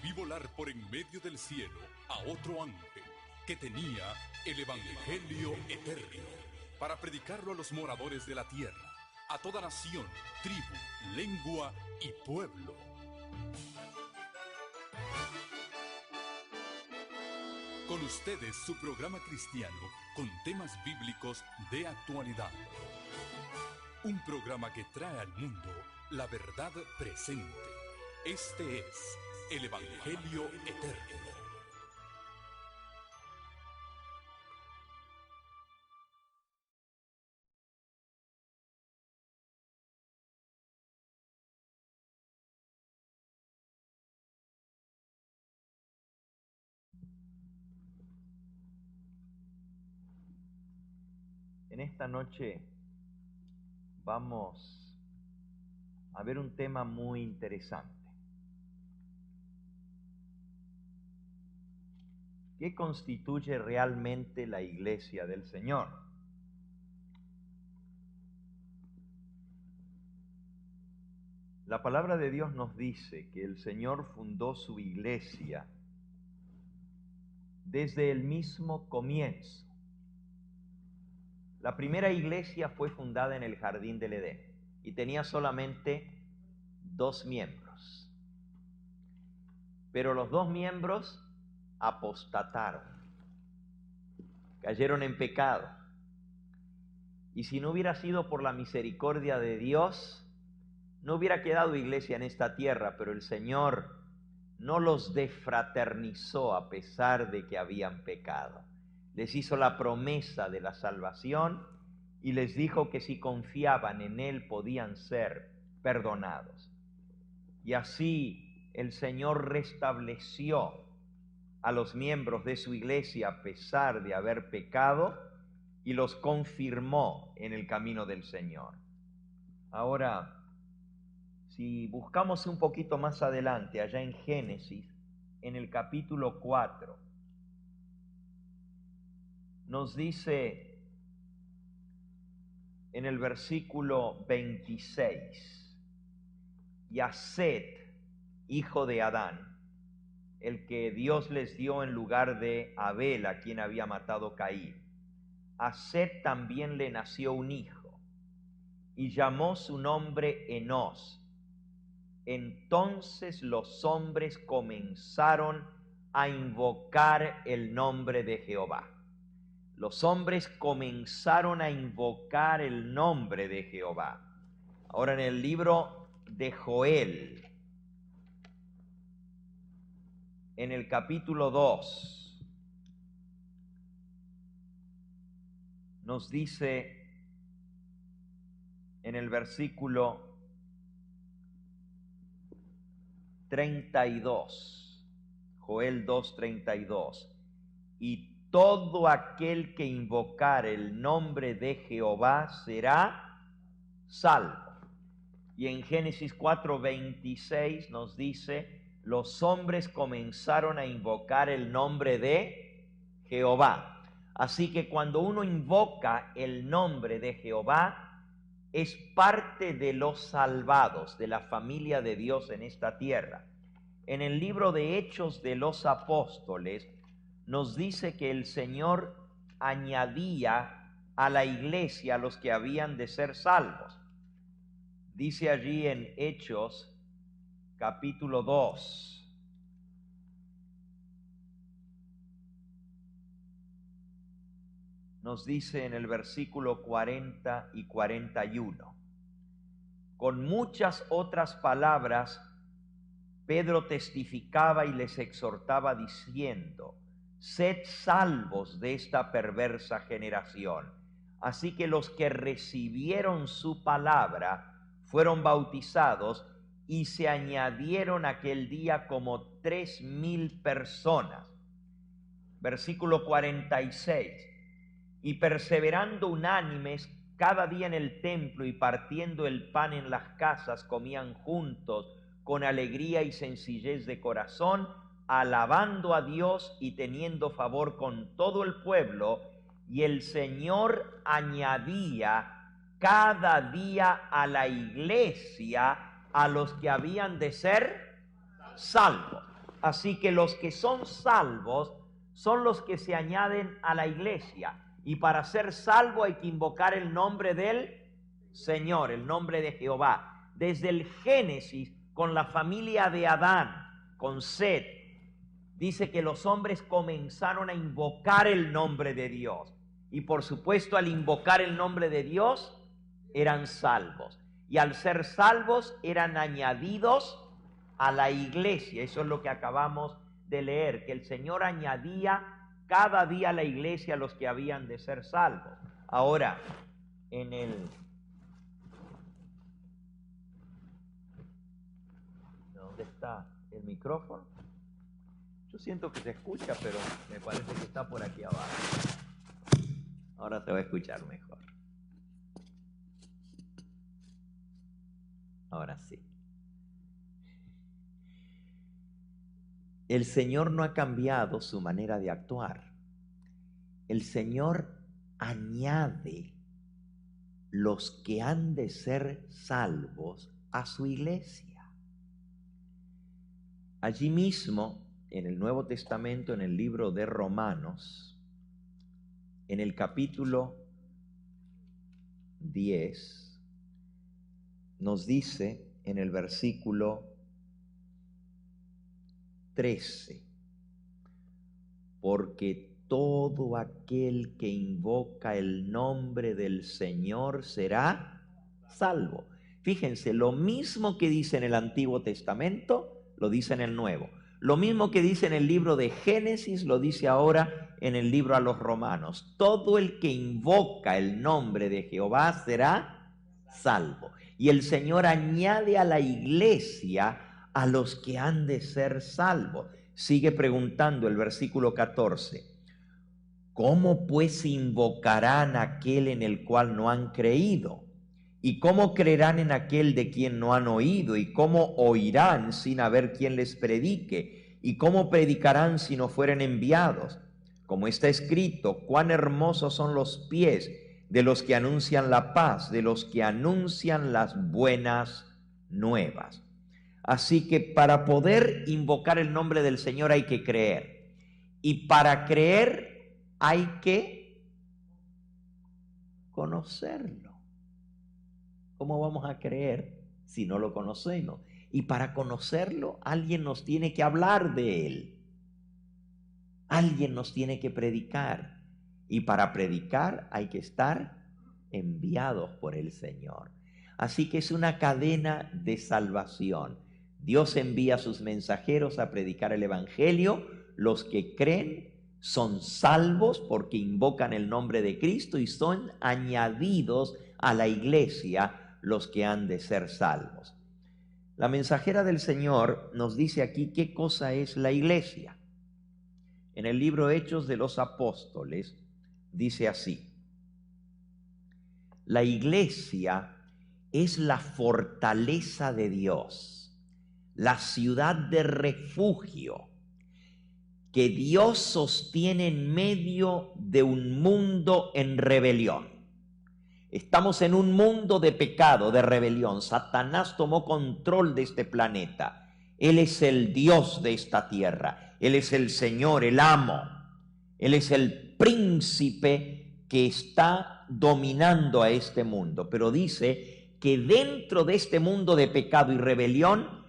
vi volar por en medio del cielo a otro ángel que tenía el Evangelio eterno para predicarlo a los moradores de la tierra, a toda nación, tribu, lengua y pueblo. Con ustedes su programa cristiano con temas bíblicos de actualidad. Un programa que trae al mundo la verdad presente. Este es el Evangelio eterno. En esta noche vamos a ver un tema muy interesante. ¿Qué constituye realmente la Iglesia del Señor? La palabra de Dios nos dice que el Señor fundó su Iglesia desde el mismo comienzo. La primera iglesia fue fundada en el Jardín del Edén y tenía solamente 2 miembros. Pero los 2 miembros apostataron, cayeron en pecado. Y si no hubiera sido por la misericordia de Dios, no hubiera quedado iglesia en esta tierra, pero el Señor no los defraternizó a pesar de que habían pecado. Les hizo la promesa de la salvación y les dijo que si confiaban en Él podían ser perdonados. Y así el Señor restableció a los miembros de su iglesia a pesar de haber pecado y los confirmó en el camino del Señor. Ahora, si buscamos un poquito más adelante, allá en Génesis, en el capítulo 4, nos dice en el versículo 26, y a Set, hijo de Adán, el que Dios les dio en lugar de Abel, a quien había matado Caín, a Set también le nació un hijo, y llamó su nombre Enós. Entonces los hombres comenzaron a invocar el nombre de Jehová. Los hombres comenzaron a invocar el nombre de Jehová. Ahora en el libro de Joel, en el capítulo 2, nos dice en el versículo 32, Joel 2:32, y todo aquel que invocar el nombre de Jehová será salvo. Y en Génesis 4:26 nos dice, los hombres comenzaron a invocar el nombre de Jehová. Así que cuando uno invoca el nombre de Jehová, es parte de los salvados, de la familia de Dios en esta tierra. En el libro de Hechos de los Apóstoles, nos dice que el Señor añadía a la iglesia a los que habían de ser salvos. Dice allí en Hechos, capítulo 2. Nos dice en el versículo 40 y 41. Con muchas otras palabras, Pedro testificaba y les exhortaba diciendo, sed salvos de esta perversa generación. Así que los que recibieron su palabra fueron bautizados y se añadieron aquel día como 3,000 personas. Versículo 46. Y perseverando unánimes cada día en el templo y partiendo el pan en las casas, comían juntos con alegría y sencillez de corazón, alabando a Dios y teniendo favor con todo el pueblo, y el Señor añadía cada día a la iglesia a los que habían de ser salvos. Así que los que son salvos son los que se añaden a la iglesia. Y para ser salvo hay que invocar el nombre del Señor, el nombre de Jehová. Desde el Génesis, con la familia de Adán, con Set, dice que los hombres comenzaron a invocar el nombre de Dios. Y por supuesto, al invocar el nombre de Dios, eran salvos. Y al ser salvos, eran añadidos a la iglesia. Eso es lo que acabamos de leer, que el Señor añadía cada día a la iglesia a los que habían de ser salvos. Ahora, ¿dónde está el micrófono? Yo siento que se escucha, pero me parece que está por aquí abajo. Ahora se va a escuchar mejor. Ahora sí. El Señor no ha cambiado su manera de actuar. El Señor añade los que han de ser salvos a su iglesia. Allí mismo, en el Nuevo Testamento, en el libro de Romanos, en el capítulo 10, nos dice en el versículo 13, porque todo aquel que invoca el nombre del Señor será salvo. Fíjense, lo mismo que dice en el Antiguo Testamento, lo dice en el Nuevo. Lo mismo que dice en el libro de Génesis, lo dice ahora en el libro a los Romanos. Todo el que invoca el nombre de Jehová será salvo. Y el Señor añade a la iglesia a los que han de ser salvos. Sigue preguntando el versículo 14. ¿Cómo pues invocarán a aquel en el cual no han creído? ¿Y cómo creerán en aquel de quien no han oído? ¿Y cómo oirán sin haber quien les predique? ¿Y cómo predicarán si no fueren enviados? Como está escrito, cuán hermosos son los pies de los que anuncian la paz, de los que anuncian las buenas nuevas. Así que para poder invocar el nombre del Señor hay que creer. Y para creer hay que conocerlo. ¿Cómo vamos a creer si no lo conocemos? Y para conocerlo, alguien nos tiene que hablar de él. Alguien nos tiene que predicar. Y para predicar hay que estar enviados por el Señor. Así que es una cadena de salvación. Dios envía a sus mensajeros a predicar el evangelio. Los que creen son salvos porque invocan el nombre de Cristo y son añadidos a la iglesia los que han de ser salvos. La mensajera del Señor nos dice aquí qué cosa es la iglesia. En el libro Hechos de los Apóstoles dice así: la iglesia es la fortaleza de Dios, la ciudad de refugio que Dios sostiene en medio de un mundo en rebelión. Estamos en un mundo de pecado, de rebelión. Satanás tomó control de este planeta. Él es el Dios de esta tierra. Él es el Señor, el amo. Él es el príncipe que está dominando a este mundo. Pero dice que dentro de este mundo de pecado y rebelión,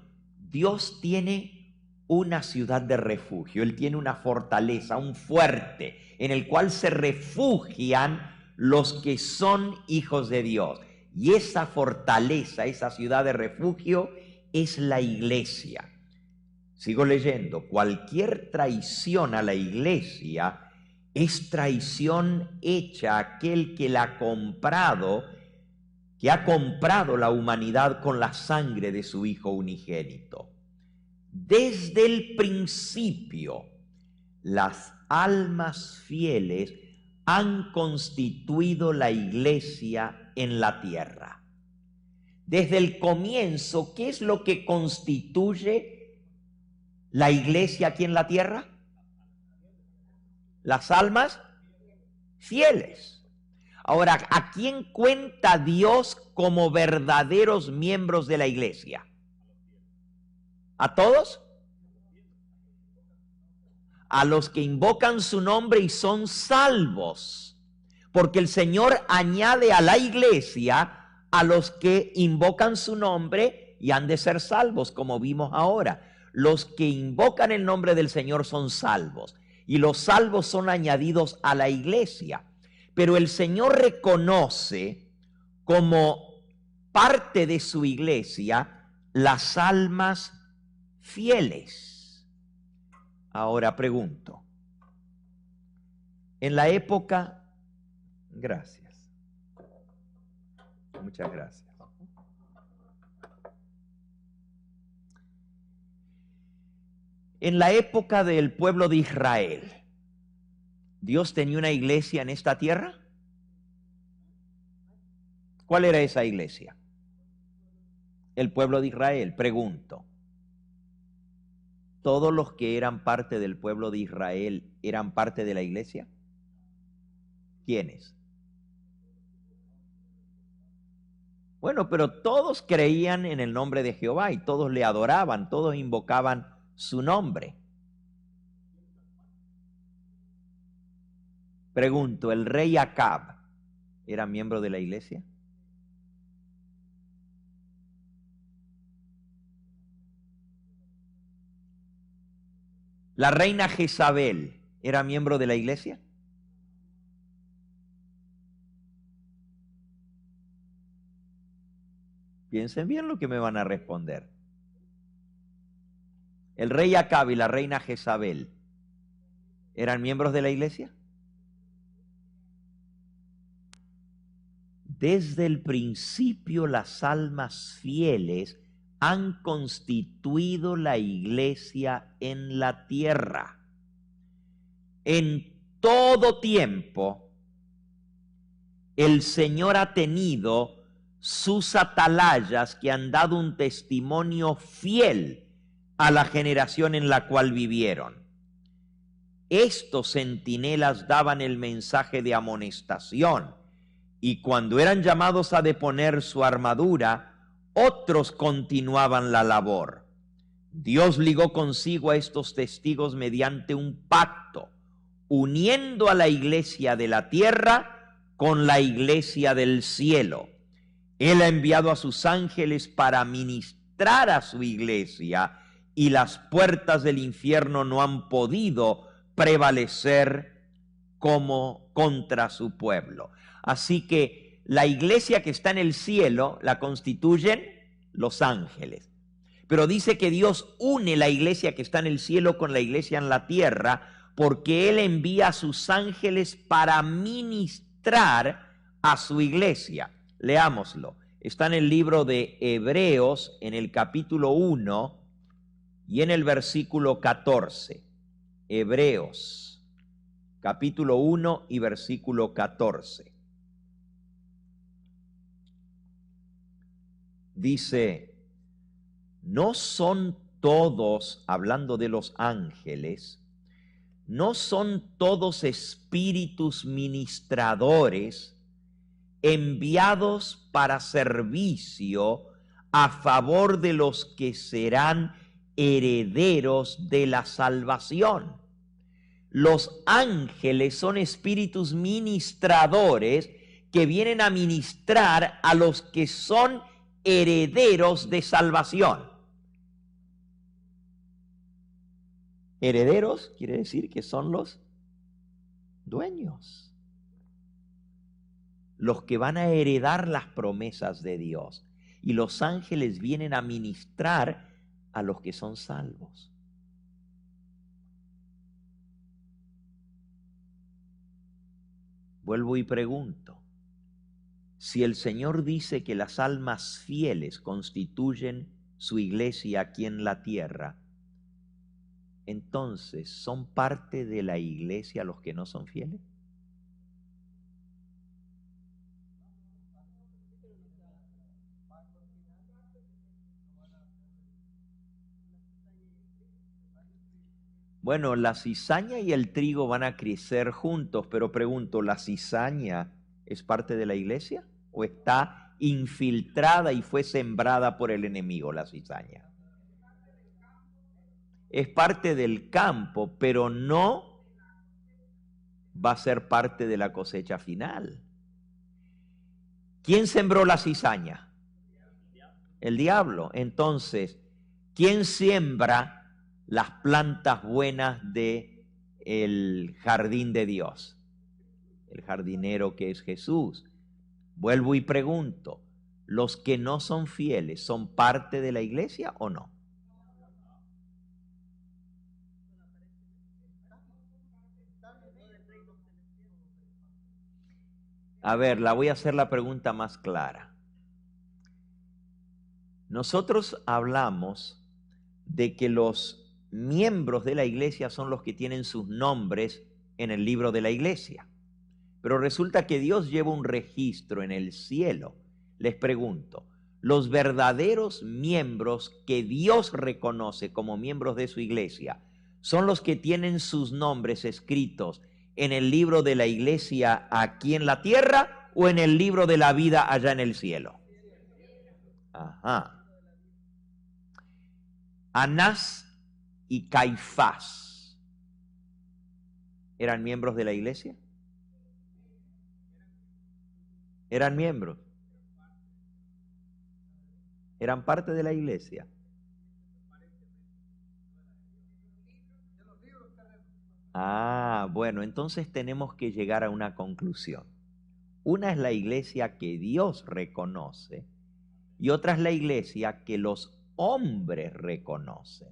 Dios tiene una ciudad de refugio. Él tiene una fortaleza, un fuerte, en el cual se refugian los que son hijos de Dios. Y esa fortaleza, esa ciudad de refugio, es la iglesia. Sigo leyendo. Cualquier traición a la iglesia es traición hecha a aquel que la ha comprado, que ha comprado la humanidad con la sangre de su Hijo unigénito. Desde el principio, las almas fieles han constituido la iglesia en la tierra. Desde el comienzo, ¿qué es lo que constituye la iglesia aquí en la tierra? Las almas fieles. Ahora, ¿a quién cuenta Dios como verdaderos miembros de la iglesia? ¿A todos? a los que invocan su nombre y son salvos, porque el Señor añade a la iglesia a los que invocan su nombre y han de ser salvos, como vimos ahora. Los que invocan el nombre del Señor son salvos, y los salvos son añadidos a la iglesia. Pero el Señor reconoce como parte de su iglesia las almas fieles. Ahora pregunto, en la época, gracias, muchas gracias. En la época del pueblo de Israel, ¿Dios tenía una iglesia en esta tierra? ¿Cuál era esa iglesia? El pueblo de Israel. Pregunto, ¿todos los que eran parte del pueblo de Israel eran parte de la iglesia? ¿Quiénes? Bueno, pero todos creían en el nombre de Jehová y todos le adoraban, todos invocaban su nombre. Pregunto, ¿el rey Acab era miembro de la iglesia? ¿La reina Jezabel era miembro de la iglesia? Piensen bien lo que me van a responder. ¿El rey Acab y la reina Jezabel eran miembros de la iglesia? Desde el principio las almas fieles han constituido la iglesia en la tierra. En todo tiempo, el Señor ha tenido sus atalayas que han dado un testimonio fiel a la generación en la cual vivieron. Estos centinelas daban el mensaje de amonestación, y cuando eran llamados a deponer su armadura, otros continuaban la labor. Dios ligó consigo a estos testigos mediante un pacto, uniendo a la iglesia de la tierra con la iglesia del cielo. Él ha enviado a sus ángeles para ministrar a su iglesia, y las puertas del infierno no han podido prevalecer como contra su pueblo. Así que la iglesia que está en el cielo la constituyen los ángeles. Pero dice que Dios une la iglesia que está en el cielo con la iglesia en la tierra, porque Él envía a sus ángeles para ministrar a su iglesia. Leámoslo. Está en el libro de Hebreos, en el capítulo 1 y en el versículo 14. Hebreos, capítulo 1 y versículo 14. Dice, no son todos, hablando de los ángeles, no son todos espíritus ministradores enviados para servicio a favor de los que serán herederos de la salvación. Los ángeles son espíritus ministradores que vienen a ministrar a los que son herederos de salvación. Herederos quiere decir que son los dueños, los que van a heredar las promesas de Dios. Y los ángeles vienen a ministrar a los que son salvos. Vuelvo y pregunto, si el Señor dice que las almas fieles constituyen su iglesia aquí en la tierra, entonces, ¿son parte de la iglesia los que no son fieles? Bueno, la cizaña y el trigo van a crecer juntos, pero pregunto, ¿la cizaña es parte de la iglesia o está infiltrada y fue sembrada por el enemigo la cizaña? es parte del campo, pero no va a ser parte de la cosecha final. ¿Quién sembró la cizaña? El diablo. Entonces, ¿quién siembra las plantas buenas del jardín de Dios? El jardinero que es Jesús. Vuelvo y pregunto, ¿los que no son fieles son parte de la iglesia o no? A ver, la voy a hacer la pregunta más clara. Nosotros hablamos de que los miembros de la iglesia son los que tienen sus nombres en el libro de la iglesia. Pero resulta que Dios lleva un registro en el cielo. Les pregunto, los verdaderos miembros que Dios reconoce como miembros de su iglesia, ¿son los que tienen sus nombres escritos en el libro de la iglesia aquí en la tierra o en el libro de la vida allá en el cielo? Ajá. Anás y Caifás, ¿eran miembros de la iglesia? ¿Eran miembros? ¿Eran parte de la iglesia? Ah, bueno, entonces tenemos que llegar a una conclusión. Una es la iglesia que Dios reconoce y otra es la iglesia que los hombres reconocen.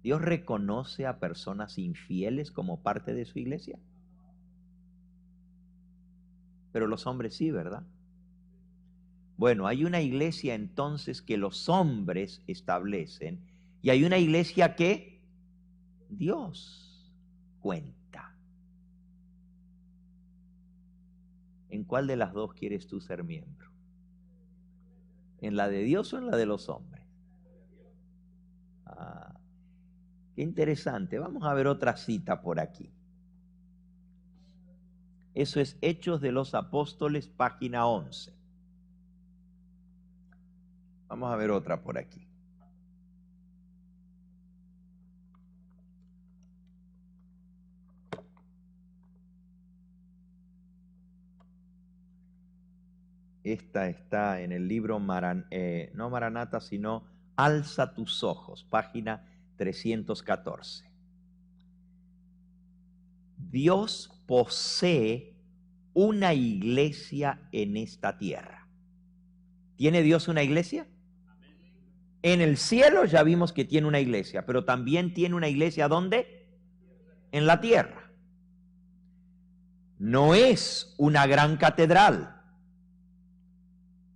¿Dios reconoce a personas infieles como parte de su iglesia? Pero los hombres sí, ¿verdad? Bueno, hay una iglesia entonces que los hombres establecen y hay una iglesia que Dios cuenta. ¿En cuál de las dos quieres tú ser miembro? ¿En la de Dios o en la de los hombres? Ah, qué interesante. Vamos a ver otra cita por aquí. Eso es Hechos de los Apóstoles, página 11. Vamos a ver otra por aquí. Esta está en el libro, no Maranata, sino Alza tus ojos, página 314. Dios posee una iglesia en esta tierra. ¿Tiene Dios una iglesia? En el cielo ya vimos que tiene una iglesia, pero también tiene una iglesia ¿dónde? En la tierra. No es una gran catedral,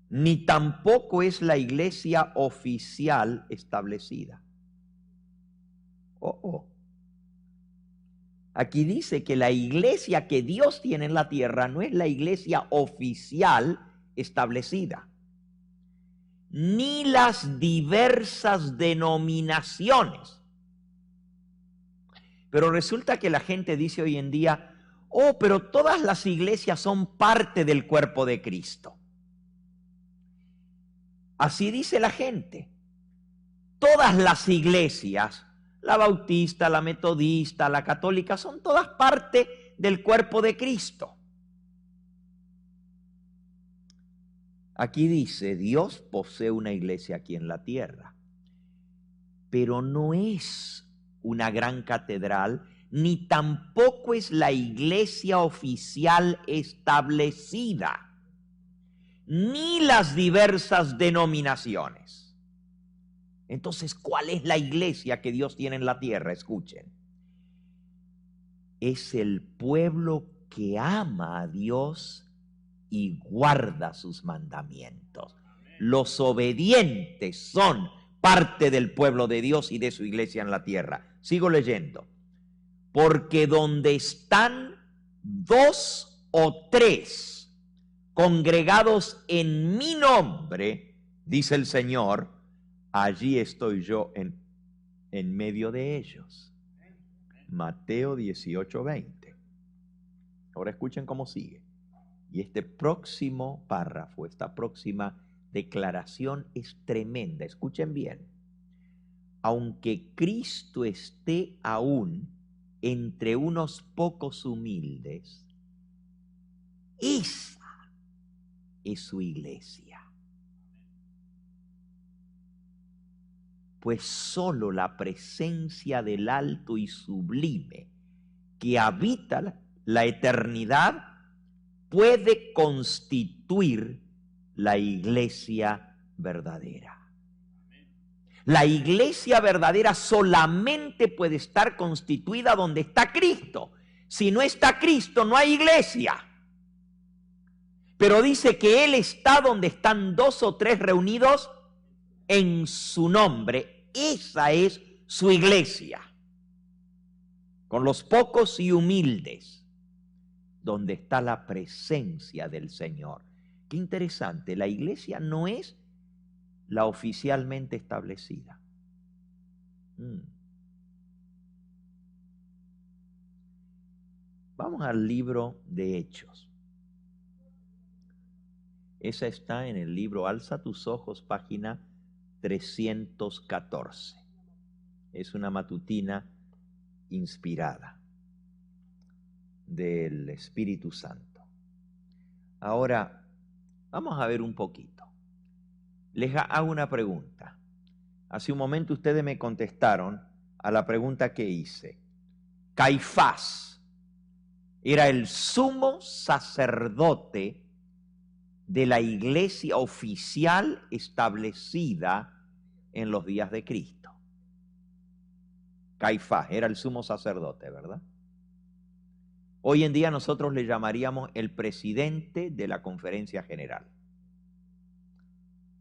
ni tampoco es la iglesia oficial establecida. Aquí dice que la iglesia que Dios tiene en la tierra no es la iglesia oficial establecida, ni las diversas denominaciones. Pero resulta que la gente dice hoy en día, oh, pero todas las iglesias son parte del cuerpo de Cristo. Así dice la gente. Todas las iglesias, la bautista, la metodista, la católica, son todas parte del cuerpo de Cristo. Aquí dice, Dios posee una iglesia aquí en la tierra, pero no es una gran catedral, ni tampoco es la iglesia oficial establecida, ni las diversas denominaciones. Entonces, ¿cuál es la iglesia que Dios tiene en la tierra? Escuchen. Es el pueblo que ama a Dios y guarda sus mandamientos. Los obedientes son parte del pueblo de Dios y de su iglesia en la tierra. Sigo leyendo. Porque donde están 2 o 3 congregados en mi nombre, dice el Señor, allí estoy yo en medio de ellos. Mateo 18:20. Ahora escuchen cómo sigue. Y este próximo párrafo, esta próxima declaración es tremenda. Escuchen bien. Aunque Cristo esté aún entre unos pocos humildes, esa es su iglesia. Pues solo la presencia del alto y sublime que habita la eternidad puede constituir la iglesia verdadera. La iglesia verdadera solamente puede estar constituida donde está Cristo. Si no está Cristo, no hay iglesia. Pero dice que Él está donde están 2 o 3 reunidos en su nombre. Esa es su iglesia. Con los pocos y humildes, donde está la presencia del Señor. Qué interesante, la iglesia no es la oficialmente establecida. Vamos al libro de Hechos. Esa está en el libro Alza tus ojos, página 314. Es una matutina inspirada del Espíritu Santo. Ahora, vamos a ver un poquito. Les hago una pregunta. Hace un momento ustedes me contestaron a la pregunta que hice. Caifás era el sumo sacerdote de la iglesia oficial establecida en los días de Cristo. Caifás era el sumo sacerdote, ¿verdad? Hoy en día nosotros le llamaríamos el presidente de la conferencia general.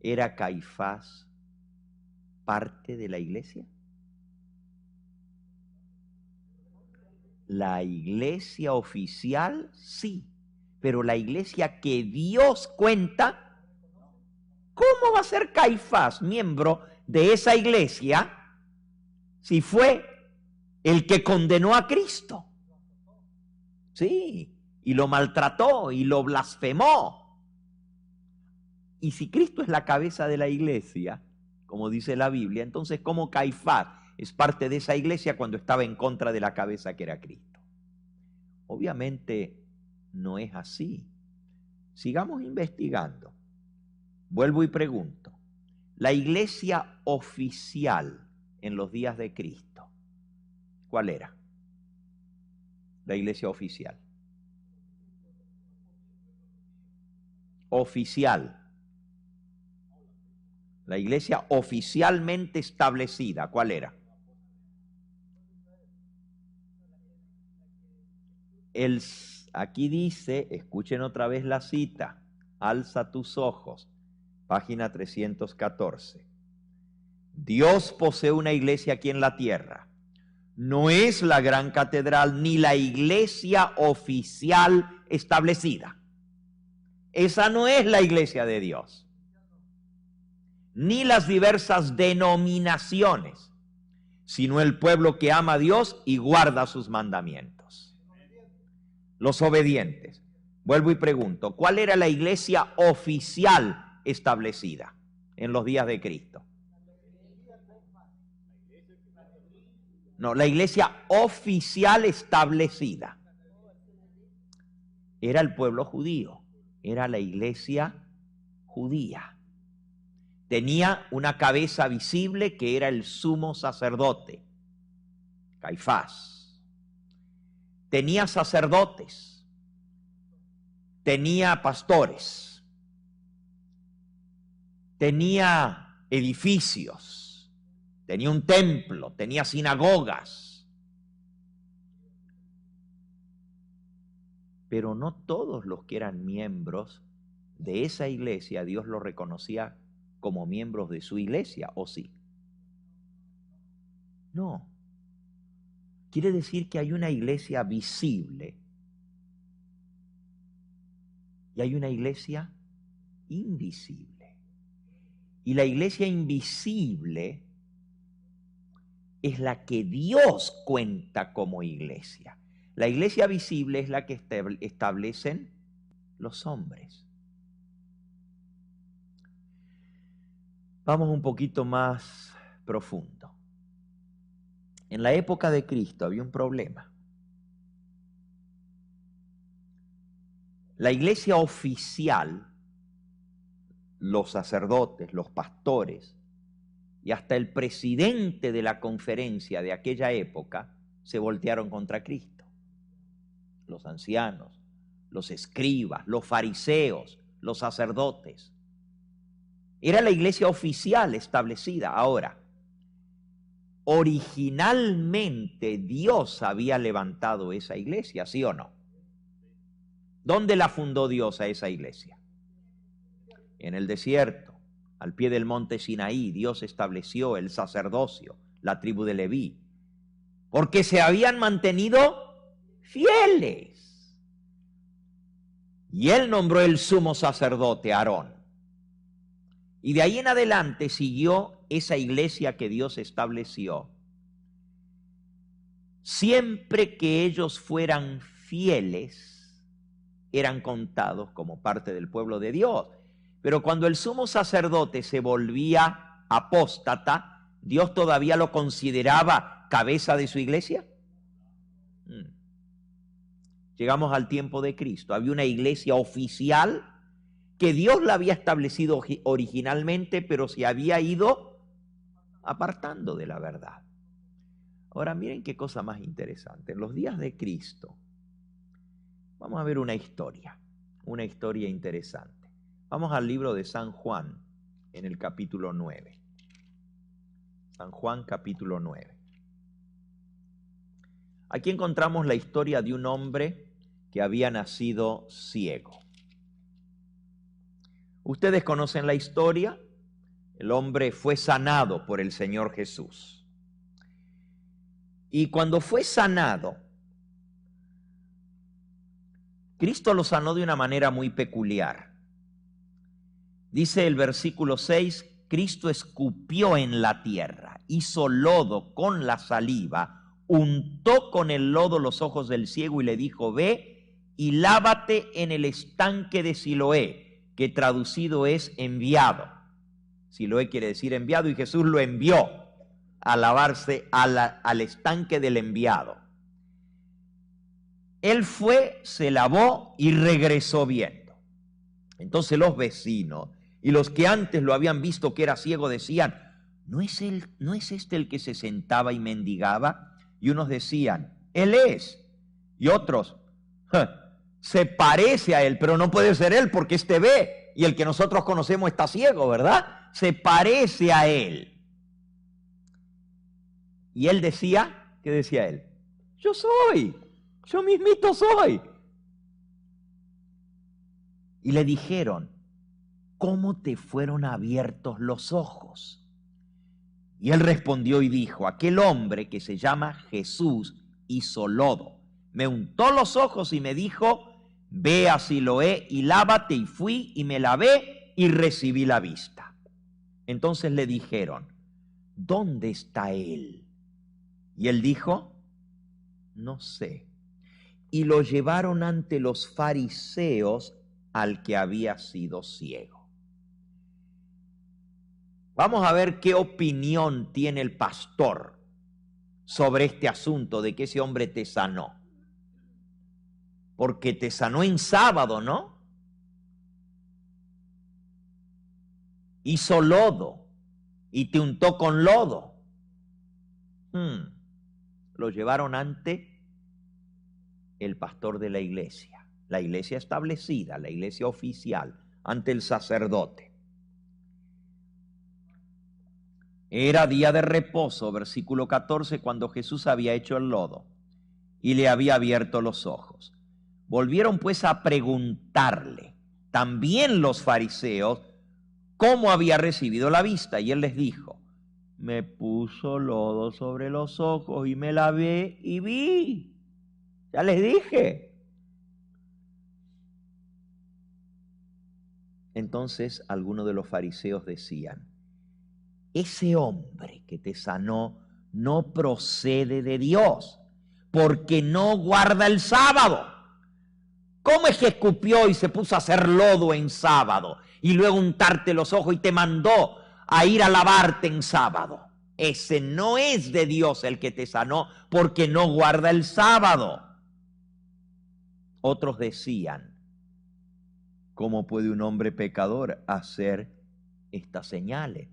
¿Era Caifás parte de la iglesia? La iglesia oficial, sí. Pero la iglesia que Dios cuenta, ¿cómo va a ser Caifás miembro de esa iglesia si fue el que condenó a Cristo? Sí, y lo maltrató y lo blasfemó. Y si Cristo es la cabeza de la iglesia, como dice la Biblia, entonces ¿cómo Caifás es parte de esa iglesia cuando estaba en contra de la cabeza que era Cristo? Obviamente no es así. Sigamos investigando. Vuelvo y pregunto. La iglesia oficial en los días de Cristo, ¿cuál era? La iglesia oficial. Oficial. La iglesia oficialmente establecida, ¿cuál era? Aquí dice, escuchen otra vez la cita, alza tus ojos, página 314. Dios posee una iglesia aquí en la tierra. No es la gran catedral ni la iglesia oficial establecida. Esa no es la iglesia de Dios. Ni las diversas denominaciones, sino el pueblo que ama a Dios y guarda sus mandamientos. Los obedientes. Vuelvo y pregunto, ¿cuál era la iglesia oficial establecida en los días de Cristo? No, la iglesia oficial establecida era el pueblo judío, era la iglesia judía. Tenía una cabeza visible que era el sumo sacerdote, Caifás. Tenía sacerdotes, tenía pastores, tenía edificios, tenía un templo, tenía sinagogas. Pero no todos los que eran miembros de esa iglesia, Dios los reconocía como miembros de su iglesia, ¿o sí? No. Quiere decir que hay una iglesia visible y hay una iglesia invisible. Y la iglesia invisible es la que Dios cuenta como iglesia. La iglesia visible es la que establecen los hombres. Vamos un poquito más profundo. En la época de Cristo había un problema. La iglesia oficial, los sacerdotes, los pastores y hasta el presidente de la conferencia de aquella época se voltearon contra Cristo. Los ancianos, los escribas, los fariseos, los sacerdotes. Era la iglesia oficial establecida. Ahora, originalmente Dios había levantado esa iglesia, ¿sí o no? ¿Dónde la fundó Dios a esa iglesia? En el desierto, al pie del monte Sinaí, Dios estableció el sacerdocio, la tribu de Leví, porque se habían mantenido fieles. Y Él nombró el sumo sacerdote, Aarón. Y de ahí en adelante siguió esa iglesia que Dios estableció. Siempre que ellos fueran fieles, eran contados como parte del pueblo de Dios. Pero cuando el sumo sacerdote se volvía apóstata, ¿Dios todavía lo consideraba cabeza de su iglesia? Llegamos al tiempo de Cristo. Había una iglesia oficial que Dios la había establecido originalmente, pero se había ido apartando de la verdad. Ahora miren qué cosa más interesante. En los días de Cristo, vamos a ver una historia interesante. Vamos al libro de San Juan, en el capítulo 9. San Juan, capítulo 9. Aquí encontramos la historia de un hombre que había nacido ciego. Ustedes conocen la historia. El hombre fue sanado por el Señor Jesús. Y cuando fue sanado, Cristo lo sanó de una manera muy peculiar. Dice el versículo 6, Cristo escupió en la tierra, hizo lodo con la saliva, untó con el lodo los ojos del ciego y le dijo, ve y lávate en el estanque de Siloé, que traducido es enviado. Siloé quiere decir enviado, y Jesús lo envió a lavarse al estanque del enviado. Él fue, se lavó y regresó viendo. Entonces los vecinos y los que antes lo habían visto que era ciego decían, ¿no es este el que se sentaba y mendigaba? Y unos decían, él es. Y otros, se parece a él, pero no puede ser él porque este ve y el que nosotros conocemos está ciego, ¿verdad? Se parece a él. Y él decía, ¿qué decía él? Yo soy, yo mismito soy. Y le dijeron, ¿cómo te fueron abiertos los ojos? Y él respondió y dijo, aquel hombre que se llama Jesús hizo lodo, me untó los ojos y me dijo, ve a Siloé y lávate, y fui y me lavé y recibí la vista. Entonces le dijeron, ¿dónde está él? Y él dijo, no sé. Y lo llevaron ante los fariseos al que había sido ciego. Vamos a ver qué opinión tiene el pastor sobre este asunto de que ese hombre te sanó. Porque te sanó en sábado, ¿no? Hizo lodo y te untó con lodo. Lo llevaron ante el pastor de la iglesia establecida, la iglesia oficial, ante el sacerdote. Era día de reposo, versículo 14, cuando Jesús había hecho el lodo y le había abierto los ojos. Volvieron pues a preguntarle, también los fariseos, cómo había recibido la vista. Y él les dijo, me puso lodo sobre los ojos y me lavé y vi. Ya les dije. Entonces algunos de los fariseos decían, ese hombre que te sanó no procede de Dios, porque no guarda el sábado. ¿Cómo es que escupió y se puso a hacer lodo en sábado y luego untarte los ojos y te mandó a ir a lavarte en sábado. Ese no es de Dios el que te sanó, porque no guarda el sábado. Otros decían, ¿cómo puede un hombre pecador hacer estas señales?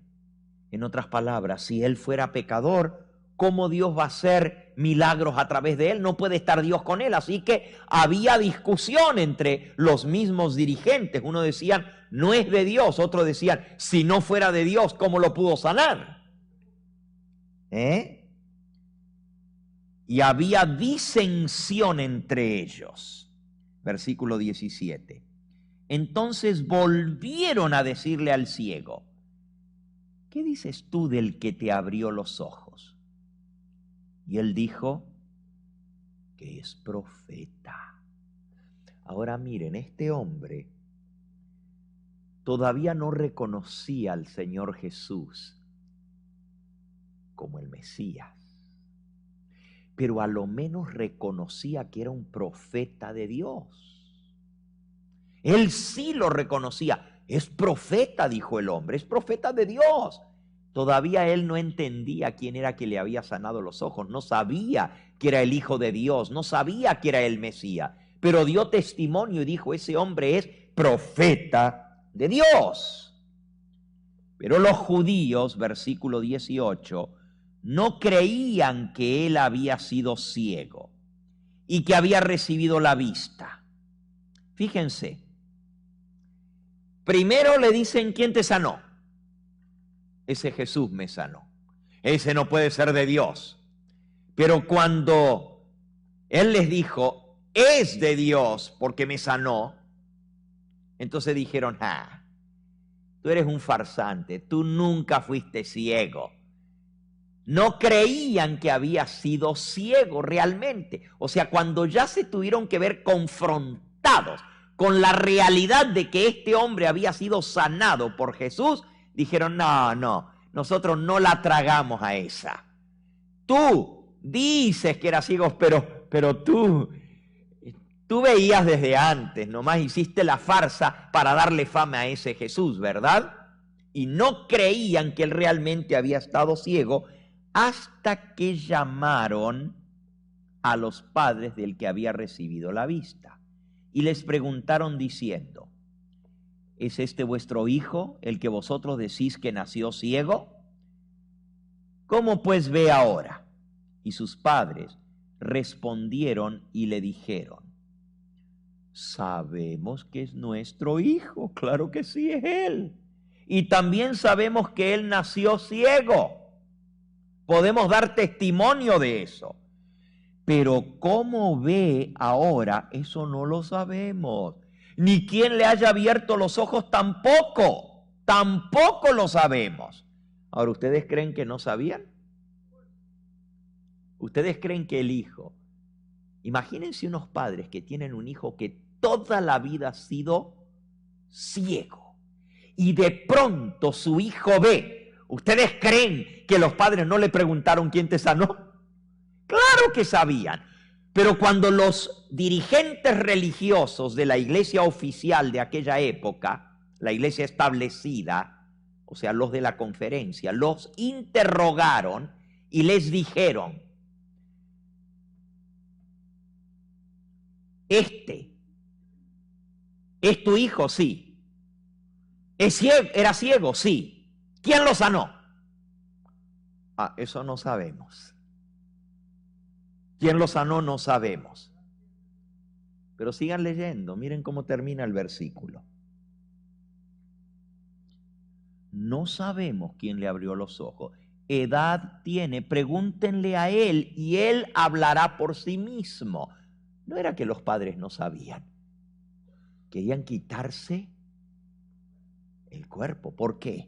En otras palabras, si él fuera pecador, ¿cómo Dios va a hacer milagros a través de él? No puede estar Dios con él. Así que había discusión entre los mismos dirigentes. Uno decían, no es de Dios. Otros decían, si no fuera de Dios, ¿cómo lo pudo sanar? Y había disensión entre ellos. Versículo 17. Entonces volvieron a decirle al ciego, ¿qué dices tú del que te abrió los ojos? Y él dijo que es profeta. Ahora miren, este hombre todavía no reconocía al Señor Jesús como el Mesías, pero a lo menos reconocía que era un profeta de Dios. Él sí lo reconocía. Es profeta, dijo el hombre, es profeta de Dios. Todavía él no entendía quién era que le había sanado los ojos, no sabía que era el Hijo de Dios, no sabía que era el Mesías, pero dio testimonio y dijo, ese hombre es profeta de Dios. Pero los judíos, versículo 18, no creían que él había sido ciego y que había recibido la vista. Fíjense, primero le dicen, ¿quién te sanó? Ese Jesús me sanó. Ese no puede ser de Dios. Pero cuando él les dijo, es de Dios porque me sanó, entonces dijeron, tú eres un farsante, tú nunca fuiste ciego. No creían que había sido ciego realmente. O sea, cuando ya se tuvieron que ver confrontados con la realidad de que este hombre había sido sanado por Jesús, dijeron, no, nosotros no la tragamos a esa. Tú dices que eras ciego, pero tú veías desde antes, nomás hiciste la farsa para darle fama a ese Jesús, ¿verdad? Y no creían que él realmente había estado ciego hasta que llamaron a los padres del que había recibido la vista y les preguntaron diciendo, ¿es este vuestro hijo, el que vosotros decís que nació ciego? ¿Cómo pues ve ahora? Y sus padres respondieron y le dijeron, sabemos que es nuestro hijo, claro que sí es él. Y también sabemos que él nació ciego. Podemos dar testimonio de eso. Pero cómo ve ahora, eso no lo sabemos. Ni quién le haya abierto los ojos tampoco. Tampoco lo sabemos. Ahora, ¿ustedes creen que no sabían? ¿Ustedes creen que el hijo? Imagínense unos padres que tienen un hijo que toda la vida ha sido ciego. Y de pronto su hijo ve. ¿Ustedes creen que los padres no le preguntaron quién te sanó? Claro que sabían. Pero cuando los dirigentes religiosos de la iglesia oficial de aquella época, la iglesia establecida, o sea, los de la conferencia, los interrogaron y les dijeron, ¿este es tu hijo? Sí. ¿Era ciego? Sí. ¿Quién lo sanó? Eso no sabemos. ¿Quién lo sanó? No sabemos. Pero sigan leyendo, miren cómo termina el versículo. No sabemos quién le abrió los ojos. Edad tiene, pregúntenle a él y él hablará por sí mismo. No era que los padres no sabían. Querían quitarse el cuerpo. ¿Por qué?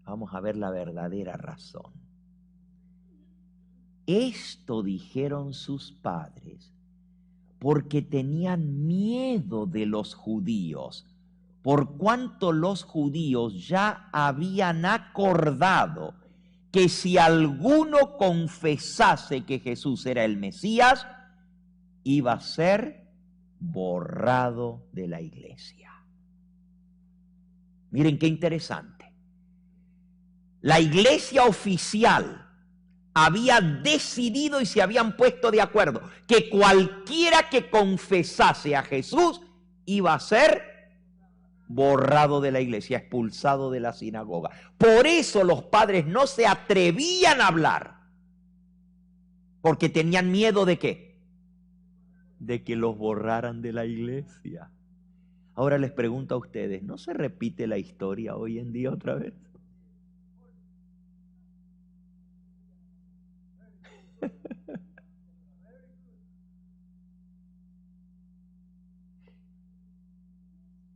Vamos a ver la verdadera razón. Esto dijeron sus padres porque tenían miedo de los judíos, por cuanto los judíos ya habían acordado que si alguno confesase que Jesús era el Mesías, iba a ser borrado de la iglesia. Miren qué interesante. La iglesia oficial había decidido y se habían puesto de acuerdo que cualquiera que confesase a Jesús iba a ser borrado de la iglesia, expulsado de la sinagoga. Por eso los padres no se atrevían a hablar, porque tenían miedo ¿de qué? De que los borraran de la iglesia. Ahora les pregunto a ustedes, ¿no se repite la historia hoy en día otra vez?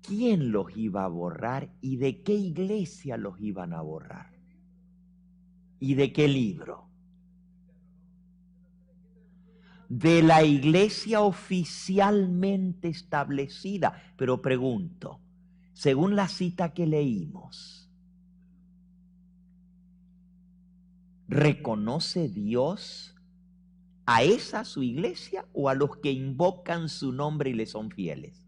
¿Quién los iba a borrar y de qué iglesia los iban a borrar? ¿Y de qué libro? De la iglesia oficialmente establecida. Pero pregunto, según la cita que leímos, ¿reconoce Dios a esa su iglesia o a los que invocan su nombre y le son fieles?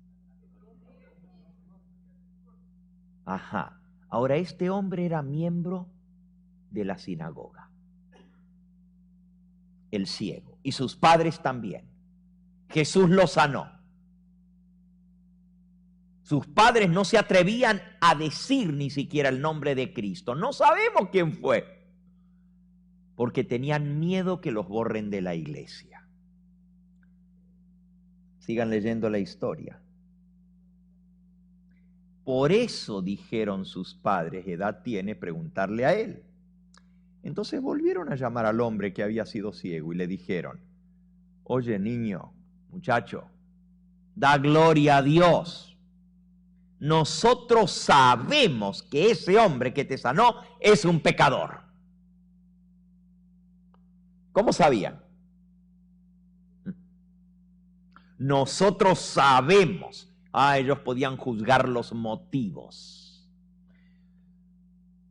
Ajá. Ahora, este hombre era miembro de la sinagoga, el ciego, y sus padres también. Jesús lo sanó. Sus padres no se atrevían a decir ni siquiera el nombre de Cristo. No sabemos quién fue, porque tenían miedo que los borren de la iglesia. Sigan leyendo la historia. Por eso dijeron sus padres, ¿edad tiene? Preguntarle a él. Entonces volvieron a llamar al hombre que había sido ciego y le dijeron, oye niño, muchacho, da gloria a Dios. Nosotros sabemos que ese hombre que te sanó es un pecador. ¿Cómo sabían? Nosotros sabemos. Ellos podían juzgar los motivos.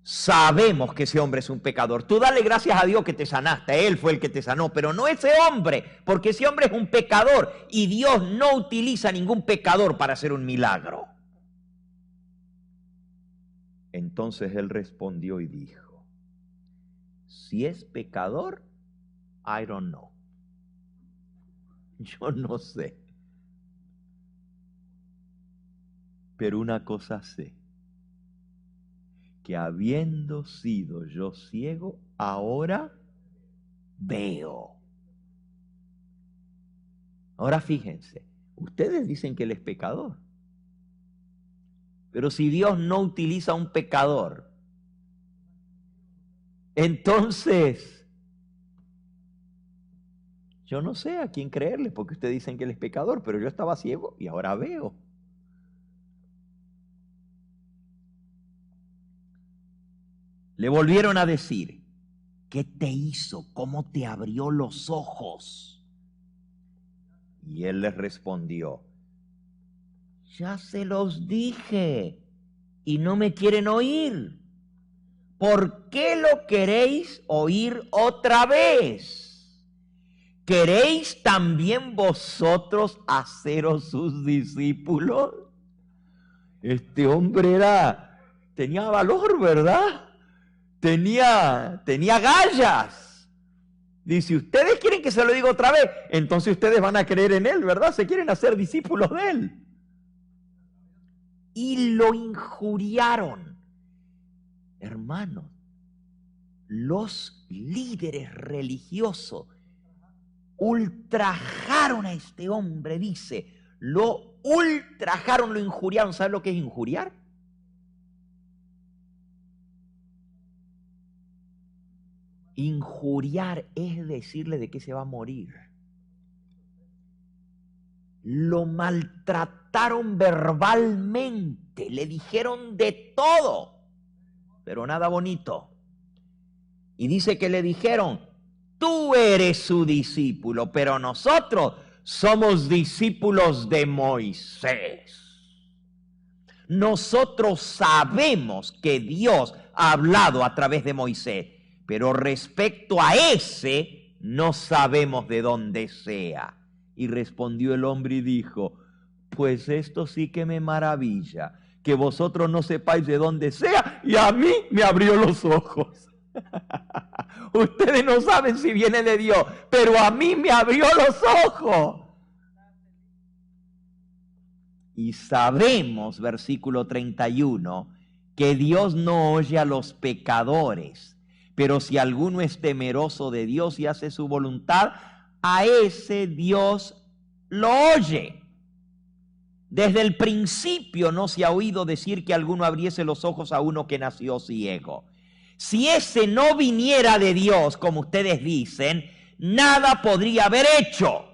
Sabemos que ese hombre es un pecador. Tú dale gracias a Dios que te sanaste. Él fue el que te sanó, pero no ese hombre, porque ese hombre es un pecador y Dios no utiliza ningún pecador para hacer un milagro. Entonces él respondió y dijo, si es pecador, I don't know. Yo no sé. Pero una cosa sé, que habiendo sido yo ciego, ahora veo. Ahora fíjense, ustedes dicen que él es pecador, pero si Dios no utiliza a un pecador, entonces yo no sé a quién creerle, porque ustedes dicen que él es pecador, pero yo estaba ciego y ahora veo. Le volvieron a decir, ¿qué te hizo? ¿Cómo te abrió los ojos? Y él les respondió, ya se los dije y no me quieren oír. ¿Por qué lo queréis oír otra vez? ¿Queréis también vosotros haceros sus discípulos? Este hombre tenía valor, ¿verdad? Tenía gallas. Dice, ustedes quieren que se lo diga otra vez, entonces ustedes van a creer en él, ¿verdad? Se quieren hacer discípulos de él. Y lo injuriaron. Hermanos, los líderes religiosos ultrajaron a este hombre, dice, lo ultrajaron, lo injuriaron. ¿Sabe lo que es injuriar? Injuriar es decirle de qué se va a morir. Lo maltrataron verbalmente, le dijeron de todo, pero nada bonito. Y dice que le dijeron, tú eres su discípulo, pero nosotros somos discípulos de Moisés. Nosotros sabemos que Dios ha hablado a través de Moisés, pero respecto a ese no sabemos de dónde sea. Y respondió el hombre y dijo, pues esto sí que me maravilla, que vosotros no sepáis de dónde sea, y a mí me abrió los ojos. Ustedes no saben si viene de Dios, pero a mí me abrió los ojos. Y sabemos, versículo 31, que Dios no oye a los pecadores, pero si alguno es temeroso de Dios y hace su voluntad, a ese Dios lo oye. Desde el principio no se ha oído decir que alguno abriese los ojos a uno que nació ciego. Si ese no viniera de Dios, como ustedes dicen, nada podría haber hecho.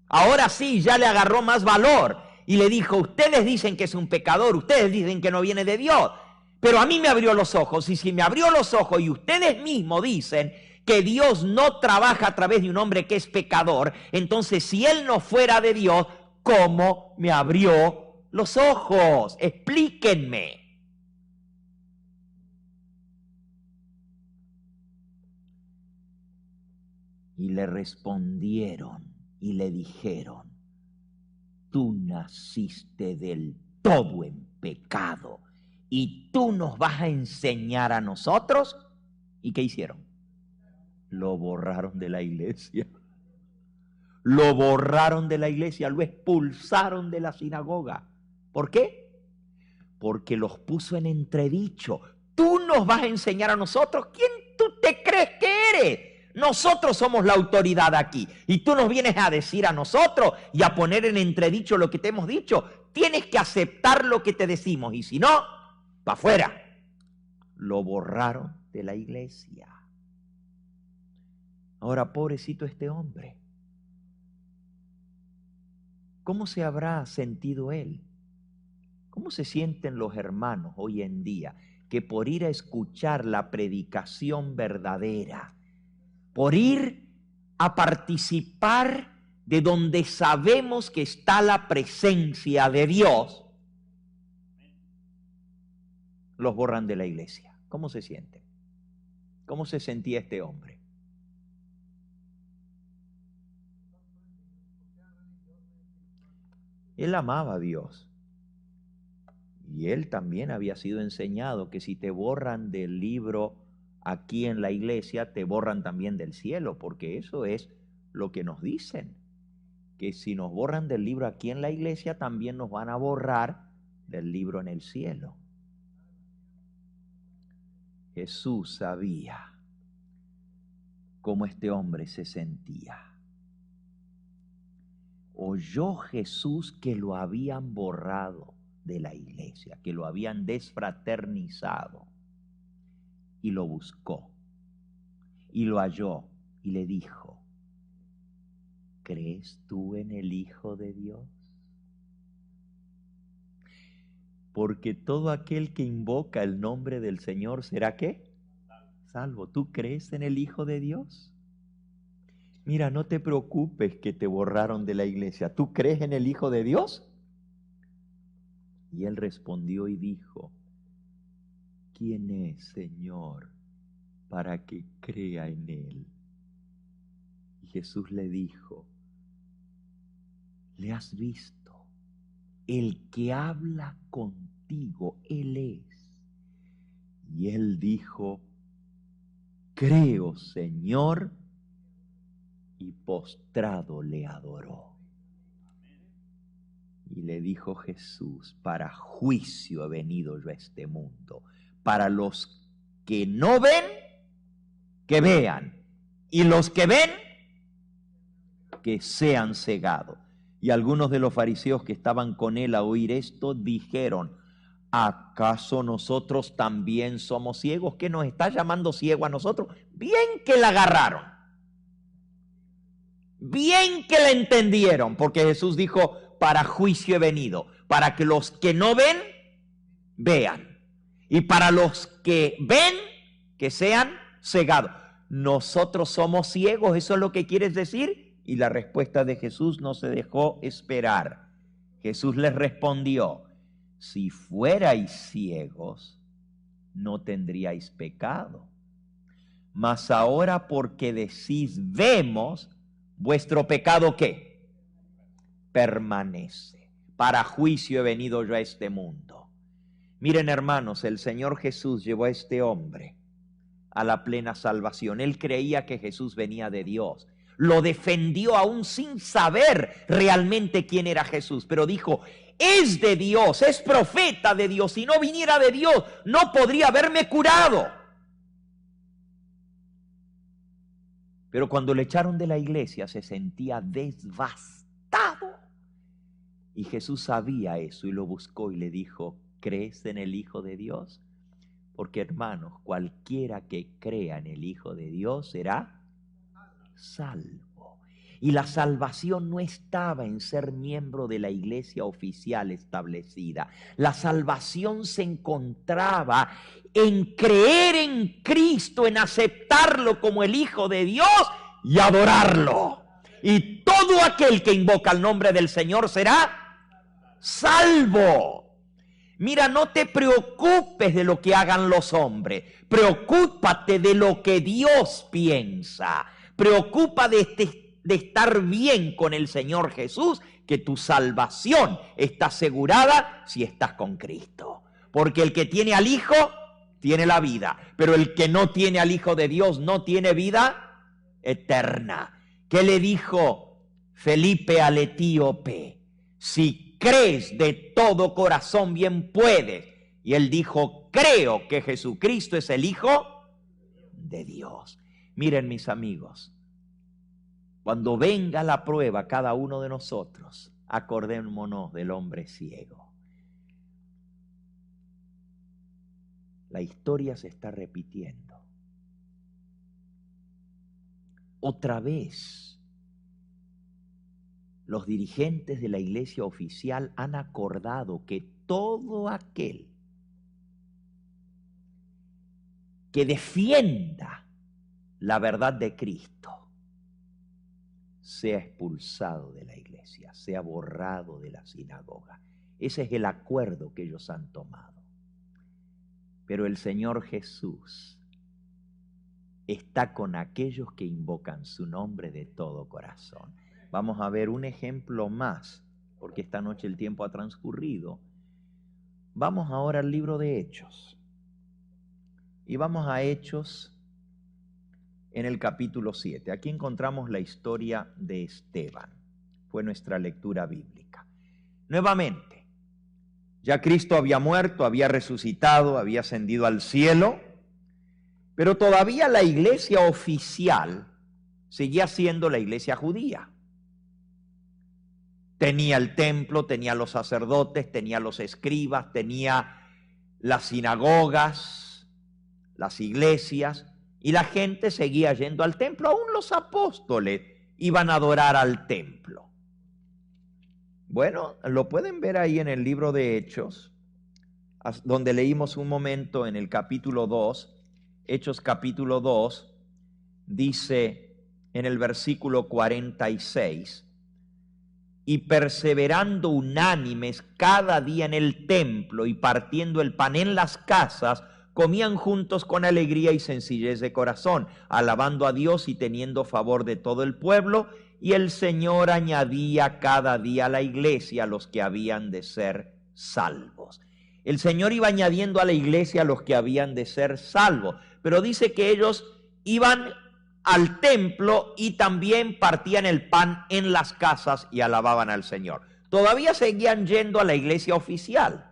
Ahora sí, ya le agarró más valor y le dijo, ustedes dicen que es un pecador, ustedes dicen que no viene de Dios, pero a mí me abrió los ojos, y si me abrió los ojos y ustedes mismos dicen que Dios no trabaja a través de un hombre que es pecador, entonces si él no fuera de Dios, ¿cómo me abrió los ojos? Explíquenme. Y le respondieron y le dijeron, tú naciste del todo en pecado y tú nos vas a enseñar a nosotros. ¿Y qué hicieron? Lo borraron de la iglesia. Lo borraron de la iglesia, lo expulsaron de la sinagoga. ¿Por qué? Porque los puso en entredicho. Tú nos vas a enseñar a nosotros. ¿Quién tú te crees que eres? Nosotros somos la autoridad aquí. Y tú nos vienes a decir a nosotros y a poner en entredicho lo que te hemos dicho. Tienes que aceptar lo que te decimos. Y si no, para afuera. Lo borraron de la iglesia. Ahora, pobrecito este hombre. ¿Cómo se habrá sentido él? ¿Cómo se sienten los hermanos hoy en día que por ir a escuchar la predicación verdadera, por ir a participar de donde sabemos que está la presencia de Dios, los borran de la iglesia? ¿Cómo se sienten? ¿Cómo se sentía este hombre? Él amaba a Dios. Y él también había sido enseñado que si te borran del libro aquí en la iglesia, te borran también del cielo, porque eso es lo que nos dicen, que si nos borran del libro aquí en la iglesia, también nos van a borrar del libro en el cielo. Jesús sabía cómo este hombre se sentía. Oyó Jesús que lo habían borrado de la iglesia, que lo habían desfraternizado, y lo buscó y lo halló y le dijo, ¿crees tú en el Hijo de Dios? Porque todo aquel que invoca el nombre del Señor será ¿qué? Salvo. ¿Tú crees en el Hijo de Dios? Mira, no te preocupes que te borraron de la iglesia. ¿Tú crees en el Hijo de Dios? Y él respondió y dijo, ¿quién es, Señor, para que crea en él? Y Jesús le dijo, ¿le has visto? El que habla contigo, él es. Y él dijo, creo, Señor, y postrado le adoró. Y le dijo Jesús, para juicio he venido yo a este mundo. Para los que no ven, que vean. Y los que ven, que sean cegados. Y algunos de los fariseos que estaban con él a oír esto, dijeron, ¿acaso nosotros también somos ciegos? ¿Qué nos está llamando ciego a nosotros? Bien que la agarraron. Bien que la entendieron, porque Jesús dijo, para juicio he venido, para que los que no ven, vean. Y para los que ven, que sean cegados. ¿Nosotros somos ciegos? ¿Eso es lo que quieres decir? Y la respuesta de Jesús no se dejó esperar. Jesús les respondió, si fuerais ciegos, no tendríais pecado. Mas ahora porque decís, vemos, vuestro pecado, ¿qué? Permanece. Para juicio he venido yo a este mundo. Miren, hermanos, el Señor Jesús llevó a este hombre a la plena salvación. Él creía que Jesús venía de Dios. Lo defendió aún sin saber realmente quién era Jesús, pero dijo, es de Dios, es profeta de Dios. Si no viniera de Dios, no podría haberme curado. Pero cuando le echaron de la iglesia, se sentía devastado. Y Jesús sabía eso y lo buscó y le dijo, ¿crees en el Hijo de Dios? Porque, hermanos, cualquiera que crea en el Hijo de Dios será salvo. Y la salvación no estaba en ser miembro de la iglesia oficial establecida. La salvación se encontraba en creer en Cristo, en aceptarlo como el Hijo de Dios y adorarlo. Y todo aquel que invoca el nombre del Señor será salvo. Mira, no te preocupes de lo que hagan los hombres. Preocúpate de lo que Dios piensa. Preocupa de estar bien con el Señor Jesús, que tu salvación está asegurada si estás con Cristo. Porque el que tiene al Hijo, tiene la vida. Pero el que no tiene al Hijo de Dios, no tiene vida eterna. ¿Qué le dijo Felipe al etíope? Si crees de todo corazón, bien puedes. Y él dijo, creo que Jesucristo es el Hijo de Dios. Miren, mis amigos, cuando venga la prueba, cada uno de nosotros, acordémonos del hombre ciego. La historia se está repitiendo. Otra vez, los dirigentes de la iglesia oficial han acordado que todo aquel que defienda la verdad de Cristo sea expulsado de la iglesia, sea borrado de la sinagoga. Ese es el acuerdo que ellos han tomado. Pero el Señor Jesús está con aquellos que invocan su nombre de todo corazón. Vamos a ver un ejemplo más, porque esta noche el tiempo ha transcurrido. Vamos ahora al libro de Hechos. Y vamos a Hechos en el capítulo 7. Aquí encontramos la historia de Esteban. Fue nuestra lectura bíblica. Nuevamente, ya Cristo había muerto, había resucitado, había ascendido al cielo, pero todavía la iglesia oficial seguía siendo la iglesia judía. Tenía el templo, tenía los sacerdotes, tenía los escribas, tenía las sinagogas, las iglesias, y la gente seguía yendo al templo. Aún los apóstoles iban a adorar al templo. Bueno, lo pueden ver ahí en el libro de Hechos, donde leímos un momento en el capítulo 2, Hechos capítulo 2, dice en el versículo 46, y perseverando unánimes cada día en el templo y partiendo el pan en las casas, comían juntos con alegría y sencillez de corazón, alabando a Dios y teniendo favor de todo el pueblo, y el Señor añadía cada día a la iglesia a los que habían de ser salvos. El Señor iba añadiendo a la iglesia a los que habían de ser salvos, pero dice que ellos iban al templo y también partían el pan en las casas y alababan al Señor. Todavía seguían yendo a la iglesia oficial.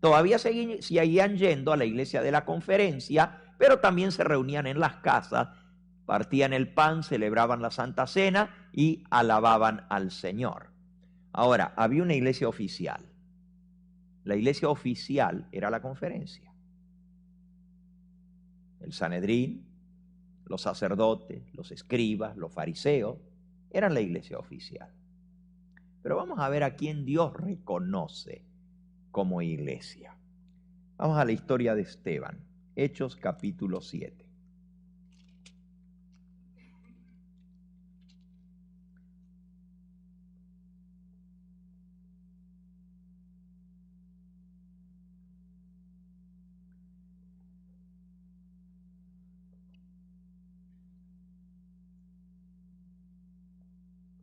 Todavía seguían yendo a la iglesia de la conferencia, pero también se reunían en las casas, partían el pan, celebraban la Santa Cena y alababan al Señor. Ahora, había una iglesia oficial. La iglesia oficial era la conferencia. El Sanedrín, los sacerdotes, los escribas, los fariseos, eran la iglesia oficial. Pero vamos a ver a quién Dios reconoce como iglesia. Vamos a la historia de Esteban, Hechos capítulo 7.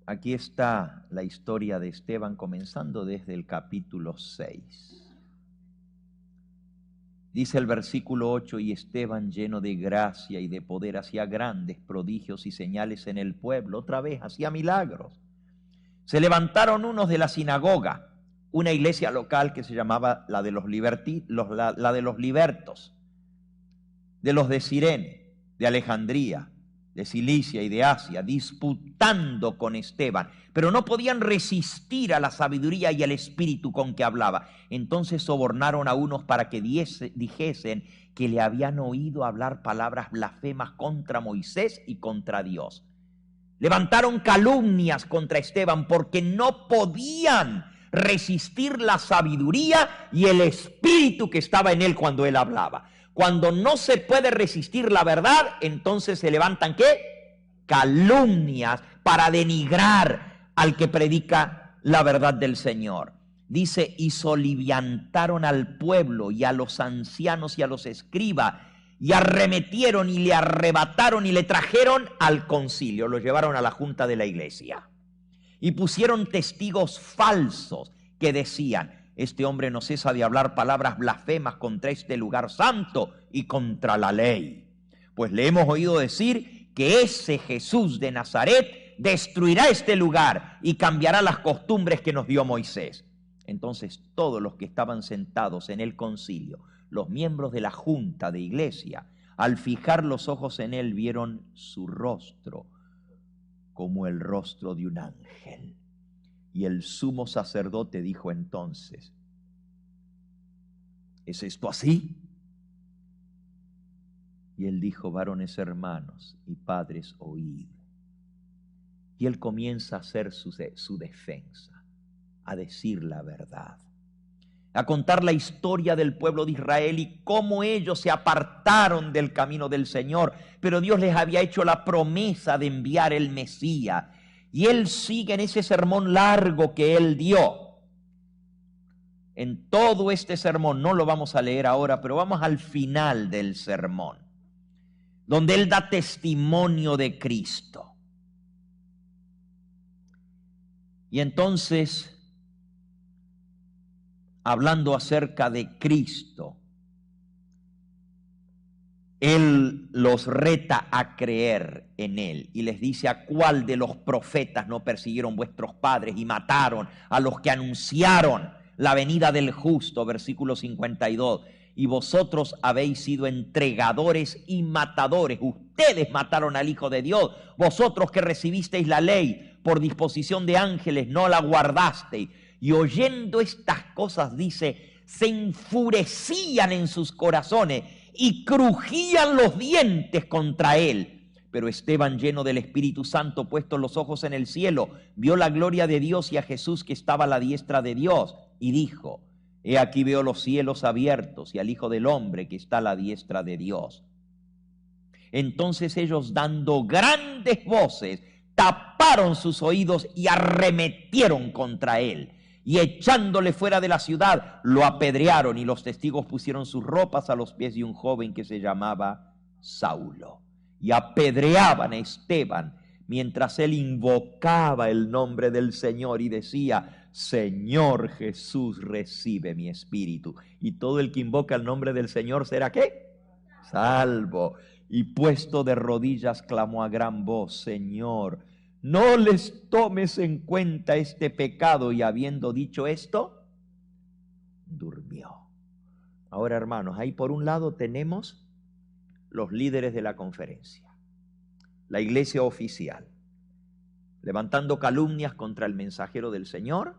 Aquí está la historia de Esteban comenzando desde el capítulo 6. Dice el versículo 8, y Esteban, lleno de gracia y de poder, hacía grandes prodigios y señales en el pueblo. Otra vez, hacía milagros. Se levantaron unos de la sinagoga, una iglesia local que se llamaba la de los libertos, de los de Cirene, de Alejandría, de Cilicia y de Asia, disputando con Esteban, pero no podían resistir a la sabiduría y al espíritu con que hablaba. Entonces sobornaron a unos para que dijesen que le habían oído hablar palabras blasfemas contra Moisés y contra Dios. Levantaron calumnias contra Esteban porque no podían resistir la sabiduría y el espíritu que estaba en él cuando él hablaba. Cuando no se puede resistir la verdad, entonces se levantan, ¿qué? Calumnias para denigrar al que predica la verdad del Señor. Dice, y soliviantaron al pueblo y a los ancianos y a los escribas, y arremetieron y le arrebataron y le trajeron al concilio, lo llevaron a la junta de la iglesia. Y pusieron testigos falsos que decían, este hombre no cesa de hablar palabras blasfemas contra este lugar santo y contra la ley. Pues le hemos oído decir que ese Jesús de Nazaret destruirá este lugar y cambiará las costumbres que nos dio Moisés. Entonces todos los que estaban sentados en el concilio, los miembros de la junta de iglesia, al fijar los ojos en él, vieron su rostro como el rostro de un ángel. Y el sumo sacerdote dijo entonces, ¿es esto así? Y él dijo, varones hermanos y padres, oíd. Y él comienza a hacer su defensa, a decir la verdad, a contar la historia del pueblo de Israel y cómo ellos se apartaron del camino del Señor, pero Dios les había hecho la promesa de enviar el Mesías. Y él sigue en ese sermón largo que él dio. En todo este sermón, no lo vamos a leer ahora, pero vamos al final del sermón, donde él da testimonio de Cristo. Y entonces, hablando acerca de Cristo, él los reta a creer en él y les dice, ¿a cuál de los profetas no persiguieron vuestros padres y mataron a los que anunciaron la venida del justo? Versículo 52. Y vosotros habéis sido entregadores y matadores. Ustedes mataron al Hijo de Dios. Vosotros que recibisteis la ley por disposición de ángeles, no la guardasteis. Y oyendo estas cosas, dice, se enfurecían en sus corazones y crujían los dientes contra él. Pero Esteban, lleno del Espíritu Santo, puestos los ojos en el cielo, vio la gloria de Dios y a Jesús que estaba a la diestra de Dios, y dijo, he aquí veo los cielos abiertos y al Hijo del Hombre que está a la diestra de Dios. Entonces ellos, dando grandes voces, taparon sus oídos y arremetieron contra él. Y echándole fuera de la ciudad, lo apedrearon, y los testigos pusieron sus ropas a los pies de un joven que se llamaba Saulo. Y apedreaban a Esteban, mientras él invocaba el nombre del Señor y decía, Señor Jesús, recibe mi espíritu. Y todo el que invoca el nombre del Señor será, ¿qué? Salvo. Y puesto de rodillas clamó a gran voz, Señor, no les tomes en cuenta este pecado. Y habiendo dicho esto, durmió. Ahora, hermanos, ahí por un lado tenemos los líderes de la conferencia, la iglesia oficial, levantando calumnias contra el mensajero del Señor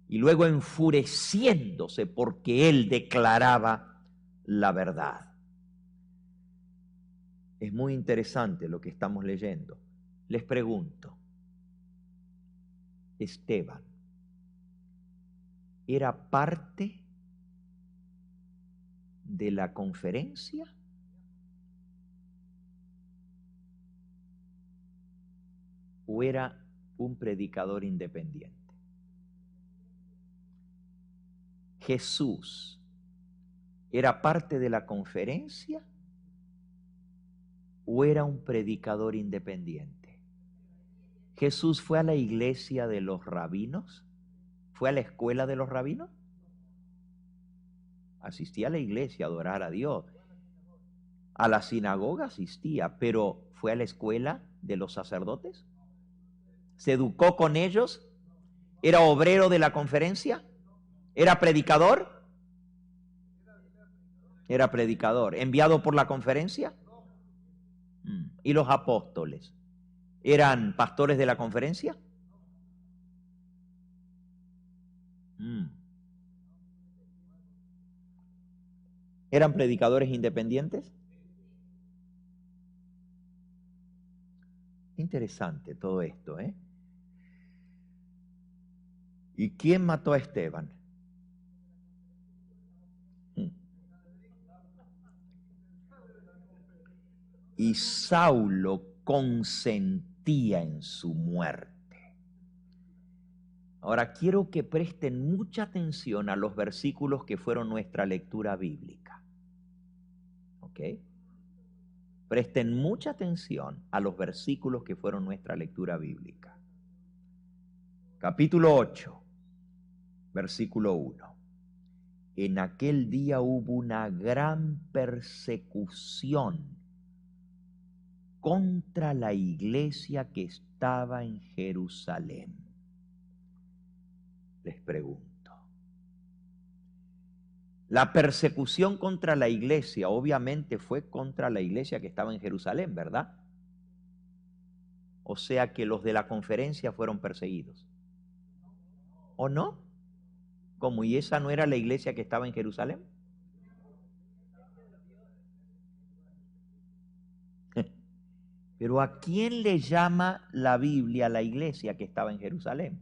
y luego enfureciéndose porque él declaraba la verdad. Es muy interesante lo que estamos leyendo. Les pregunto, ¿Esteban era parte de la conferencia? ¿O era un predicador independiente? ¿Jesús era parte de la conferencia o era un predicador independiente? ¿Jesús fue a la iglesia de los rabinos? ¿Fue a la escuela de los rabinos? asistía a la iglesia a adorar a Dios. A la sinagoga asistía, pero ¿fue a la escuela de los sacerdotes? ¿Se educó con ellos? ¿Era obrero de la conferencia? ¿Era predicador? Era predicador. ¿Enviado por la conferencia? ¿Y los apóstoles? ¿Eran pastores de la conferencia? ¿Eran predicadores independientes? Interesante todo esto, ¿eh? ¿Y quién mató a Esteban? Y Saulo consentía en su muerte. Ahora quiero que presten mucha atención a los versículos que fueron nuestra lectura bíblica. ¿Ok? Presten mucha atención a los versículos que fueron nuestra lectura bíblica. Capítulo 8, versículo 1. En aquel día hubo una gran persecución contra la iglesia que estaba en Jerusalén. Les pregunto, la persecución contra la iglesia obviamente fue contra la iglesia que estaba en Jerusalén, ¿verdad? O sea que los de la conferencia fueron perseguidos. ¿O no? ¿Cómo? ¿Y esa no era la iglesia que estaba en Jerusalén? Pero ¿a quién le llama la Biblia la iglesia que estaba en Jerusalén?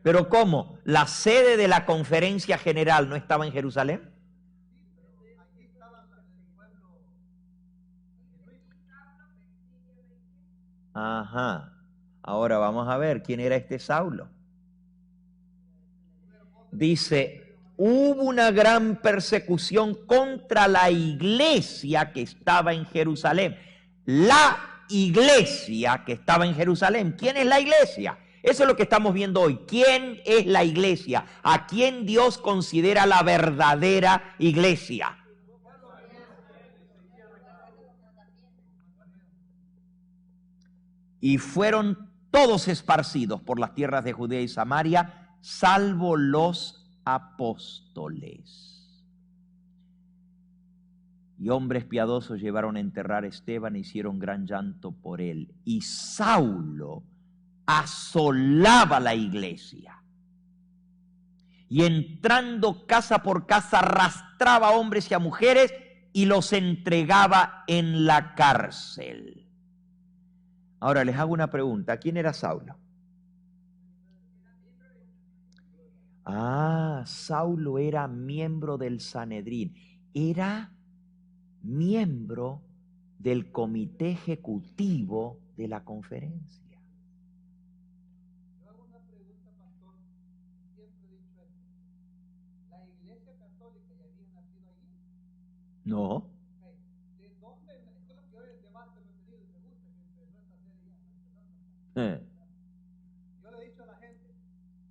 ¿Pero cómo? ¿La sede de la conferencia general no estaba en Jerusalén? Ajá. Ahora vamos a ver quién era este Saulo. Dice, hubo una gran persecución contra la iglesia que estaba en Jerusalén. La iglesia que estaba en Jerusalén. ¿Quién es la iglesia? Eso es lo que estamos viendo hoy. ¿Quién es la iglesia? ¿A quién Dios considera la verdadera iglesia? Y fueron todos esparcidos por las tierras de Judea y Samaria, salvo los apóstoles. Y hombres piadosos llevaron a enterrar a Esteban e hicieron gran llanto por él. Y Saulo asolaba la iglesia. Y entrando casa por casa, arrastraba a hombres y a mujeres y los entregaba en la cárcel. Ahora les hago una pregunta. ¿Quién era Saulo? Saulo era miembro del Sanedrín. Era miembro del comité ejecutivo de la conferencia. Yo hago una pregunta, pastor. Siempre he dicho esto. ¿La iglesia católica ya había nacido allí? No. ¿De dónde? Esto es lo que hoy el debate lo he tenido y me gusta que empezó esta serie ya. Yo le he dicho a la gente,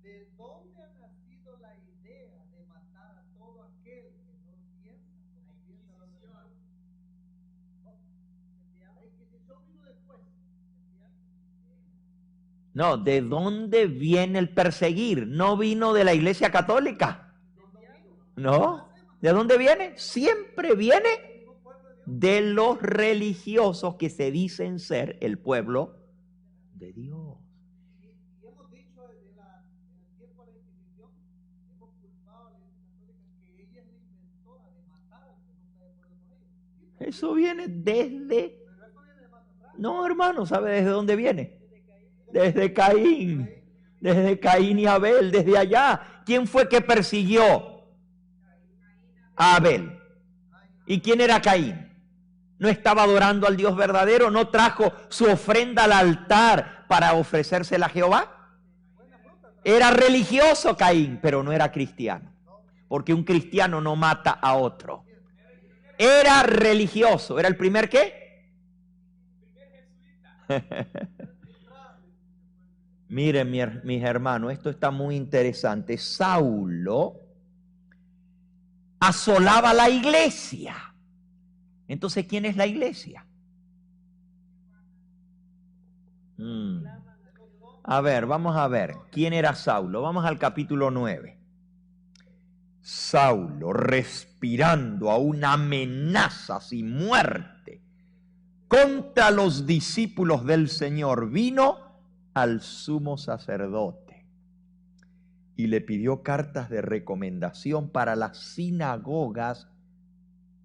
¿de dónde ha nacido la idea de matar a todo aquel que no piensa como piensa los demás? La Inquisición vino después. No, ¿de dónde viene el perseguir? No vino de la iglesia católica. No. ¿De dónde viene? Siempre viene de los religiosos que se dicen ser el pueblo de Dios. Y hemos dicho en el tiempo de la Inquisición, hemos culpado a la iglesia católica que ella es la inventora de matar al que no está de acuerdo con ellos. Eso viene desde... Pero esto viene de más atrás. No, hermano, ¿sabe desde dónde viene? Desde Caín. Desde Caín y Abel, desde allá. ¿Quién fue que persiguió a Abel? ¿Y quién era Caín? ¿No estaba adorando al Dios verdadero? ¿No trajo su ofrenda al altar para ofrecérsela a Jehová? Era religioso Caín, pero no era cristiano. Porque un cristiano no mata a otro. Era religioso. ¿Era el primer qué? Miren, mis hermanos, esto está muy interesante. Saulo asolaba la iglesia. Entonces, ¿quién es la iglesia? A ver, vamos a ver. ¿Quién era Saulo? Vamos al capítulo 9. Saulo, respirando aún amenazas y muerte contra los discípulos del Señor, vino al sumo sacerdote y le pidió cartas de recomendación para las sinagogas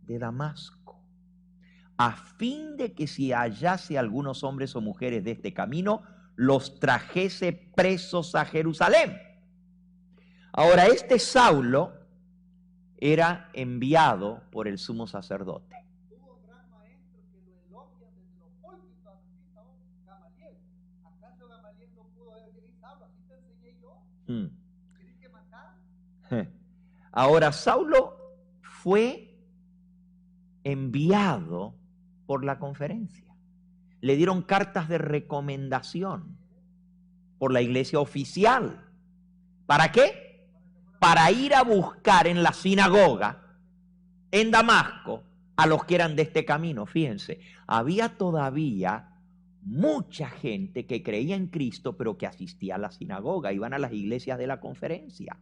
de Damasco, a fin de que si hallase algunos hombres o mujeres de este camino, los trajese presos a Jerusalén. Ahora, este Saulo era enviado por el sumo sacerdote. Hubo un gran maestro que lo elogia desde los púlpitos, así estaba Gamaliel. ¿Acaso Gamaliel no pudo decir, Saulo, así te enseñé yo? ¿Tienes que matar? Ahora, Saulo fue enviado por la conferencia. Le dieron cartas de recomendación por la iglesia oficial. ¿Para qué? Para ir a buscar en la sinagoga, en Damasco, a los que eran de este camino. Fíjense, había todavía mucha gente que creía en Cristo, pero que asistía a la sinagoga, iban a las iglesias de la conferencia.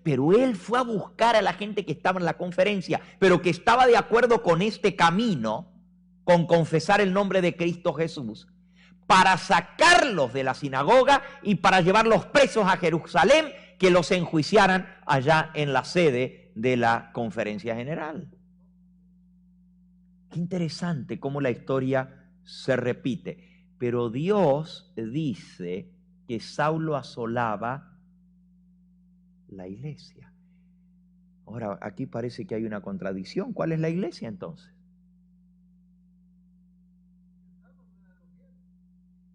Pero él fue a buscar a la gente que estaba en la conferencia, pero que estaba de acuerdo con este camino, con confesar el nombre de Cristo Jesús, para sacarlos de la sinagoga y para llevarlos presos a Jerusalén, que los enjuiciaran allá en la sede de la conferencia general. Qué interesante cómo la historia se repite. Pero Dios dice que Saulo asolaba la iglesia. Ahora, aquí parece que hay una contradicción. ¿Cuál es la iglesia entonces?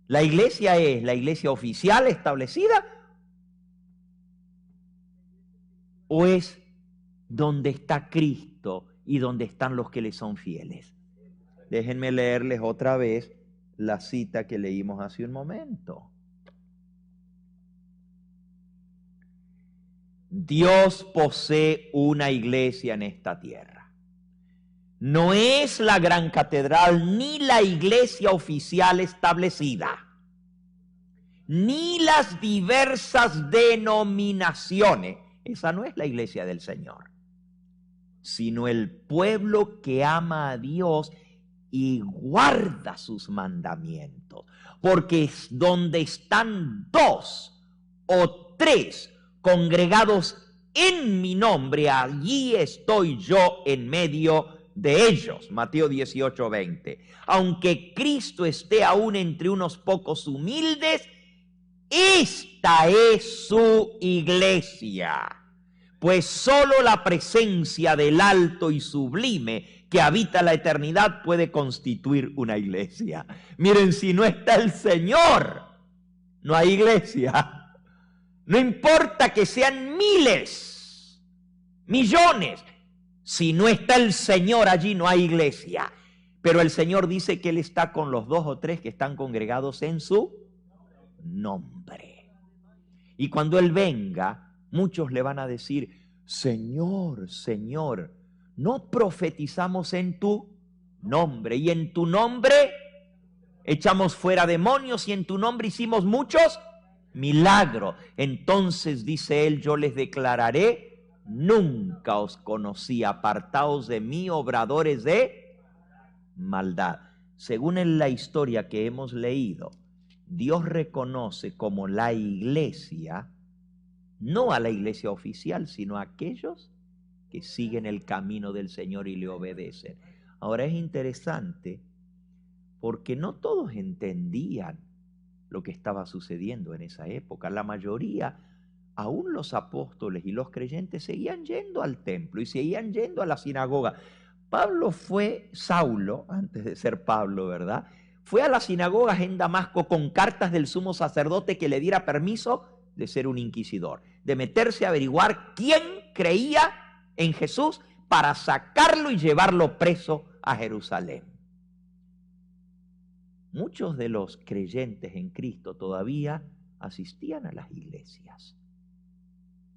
¿La iglesia es la iglesia oficial establecida? ¿O es donde está Cristo y donde están los que le son fieles? Déjenme leerles otra vez la cita que leímos hace un momento. Dios posee una iglesia en esta tierra. No es la gran catedral ni la iglesia oficial establecida, ni las diversas denominaciones. Esa no es la iglesia del Señor, sino el pueblo que ama a Dios y guarda sus mandamientos. Porque es donde están 2 o 3 congregados en mi nombre, allí estoy yo en medio de ellos. Mateo 18:20. Aunque Cristo esté aún entre unos pocos humildes, esta es su iglesia. Pues solo la presencia del alto y sublime que habita la eternidad puede constituir una iglesia. Miren, si no está el Señor, no hay iglesia. No importa que sean miles, millones, si no está el Señor allí no hay iglesia. Pero el Señor dice que Él está con los 2 o 3 que están congregados en su nombre. Y cuando Él venga, muchos le van a decir, Señor, Señor, ¿no profetizamos en tu nombre? Y en tu nombre echamos fuera demonios y en tu nombre hicimos muchos milagros. Entonces dice Él, yo les declararé, nunca os conocí, apartaos de mí, obradores de maldad. Según en la historia que hemos leído, Dios reconoce como la iglesia, no a la iglesia oficial, sino a aquellos que siguen el camino del Señor y le obedecen. Ahora es interesante porque no todos entendían lo que estaba sucediendo en esa época. La mayoría, aún los apóstoles y los creyentes, seguían yendo al templo y seguían yendo a la sinagoga. Saulo, antes de ser Pablo, ¿verdad?, fue a las sinagogas en Damasco con cartas del sumo sacerdote que le diera permiso de ser un inquisidor, de meterse a averiguar quién creía en Jesús para sacarlo y llevarlo preso a Jerusalén. Muchos de los creyentes en Cristo todavía asistían a las iglesias,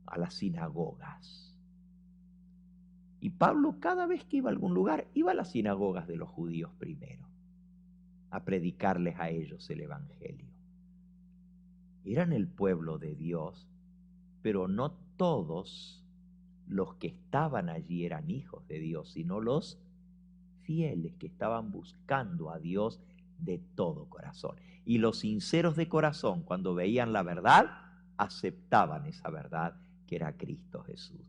a las sinagogas. Y Pablo, cada vez que iba a algún lugar, iba a las sinagogas de los judíos primero, a predicarles a ellos el evangelio. Eran el pueblo de Dios, pero no todos los que estaban allí eran hijos de Dios, sino los fieles que estaban buscando a Dios de todo corazón. Y los sinceros de corazón, cuando veían la verdad, aceptaban esa verdad que era Cristo Jesús.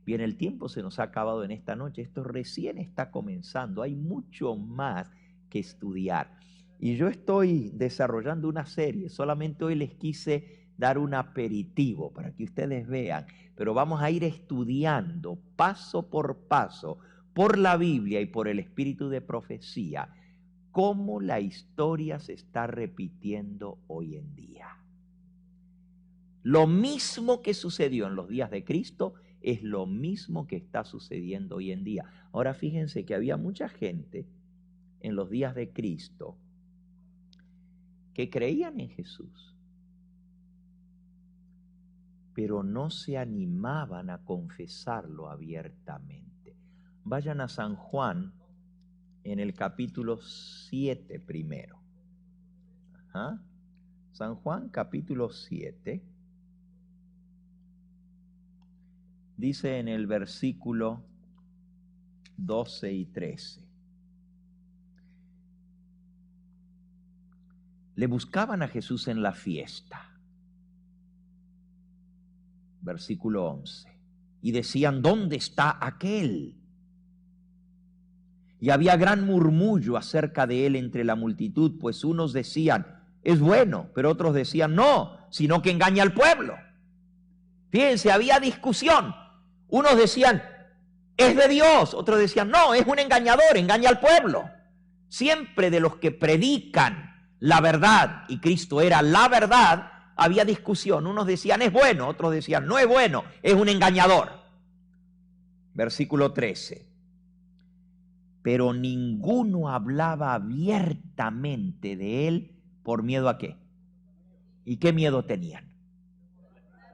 Bien, el tiempo se nos ha acabado en esta noche. Esto recién está comenzando. Hay mucho más que estudiar. Y yo estoy desarrollando una serie. Solamente hoy les quise dar un aperitivo para que ustedes vean. Pero vamos a ir estudiando paso por paso, por la Biblia y por el espíritu de profecía, cómo la historia se está repitiendo hoy en día. Lo mismo que sucedió en los días de Cristo es lo mismo que está sucediendo hoy en día. Ahora fíjense que había mucha gente en los días de Cristo que creían en Jesús, pero no se animaban a confesarlo abiertamente. Vayan a San Juan en el capítulo 7 primero. San Juan capítulo 7. Dice en el versículo 12 y 13. Le buscaban a Jesús en la fiesta. Versículo 11. Y decían, ¿dónde está aquel? Y había gran murmullo acerca de él entre la multitud, pues unos decían, es bueno, pero otros decían, no, sino que engaña al pueblo. Fíjense, había discusión. Unos decían, es de Dios. Otros decían, no, es un engañador, engaña al pueblo. Siempre de los que predican la verdad, y Cristo era la verdad, había discusión. Unos decían, es bueno. Otros decían, no es bueno, es un engañador. Versículo 13. Pero ninguno hablaba abiertamente de él por miedo a qué. ¿Y qué miedo tenían?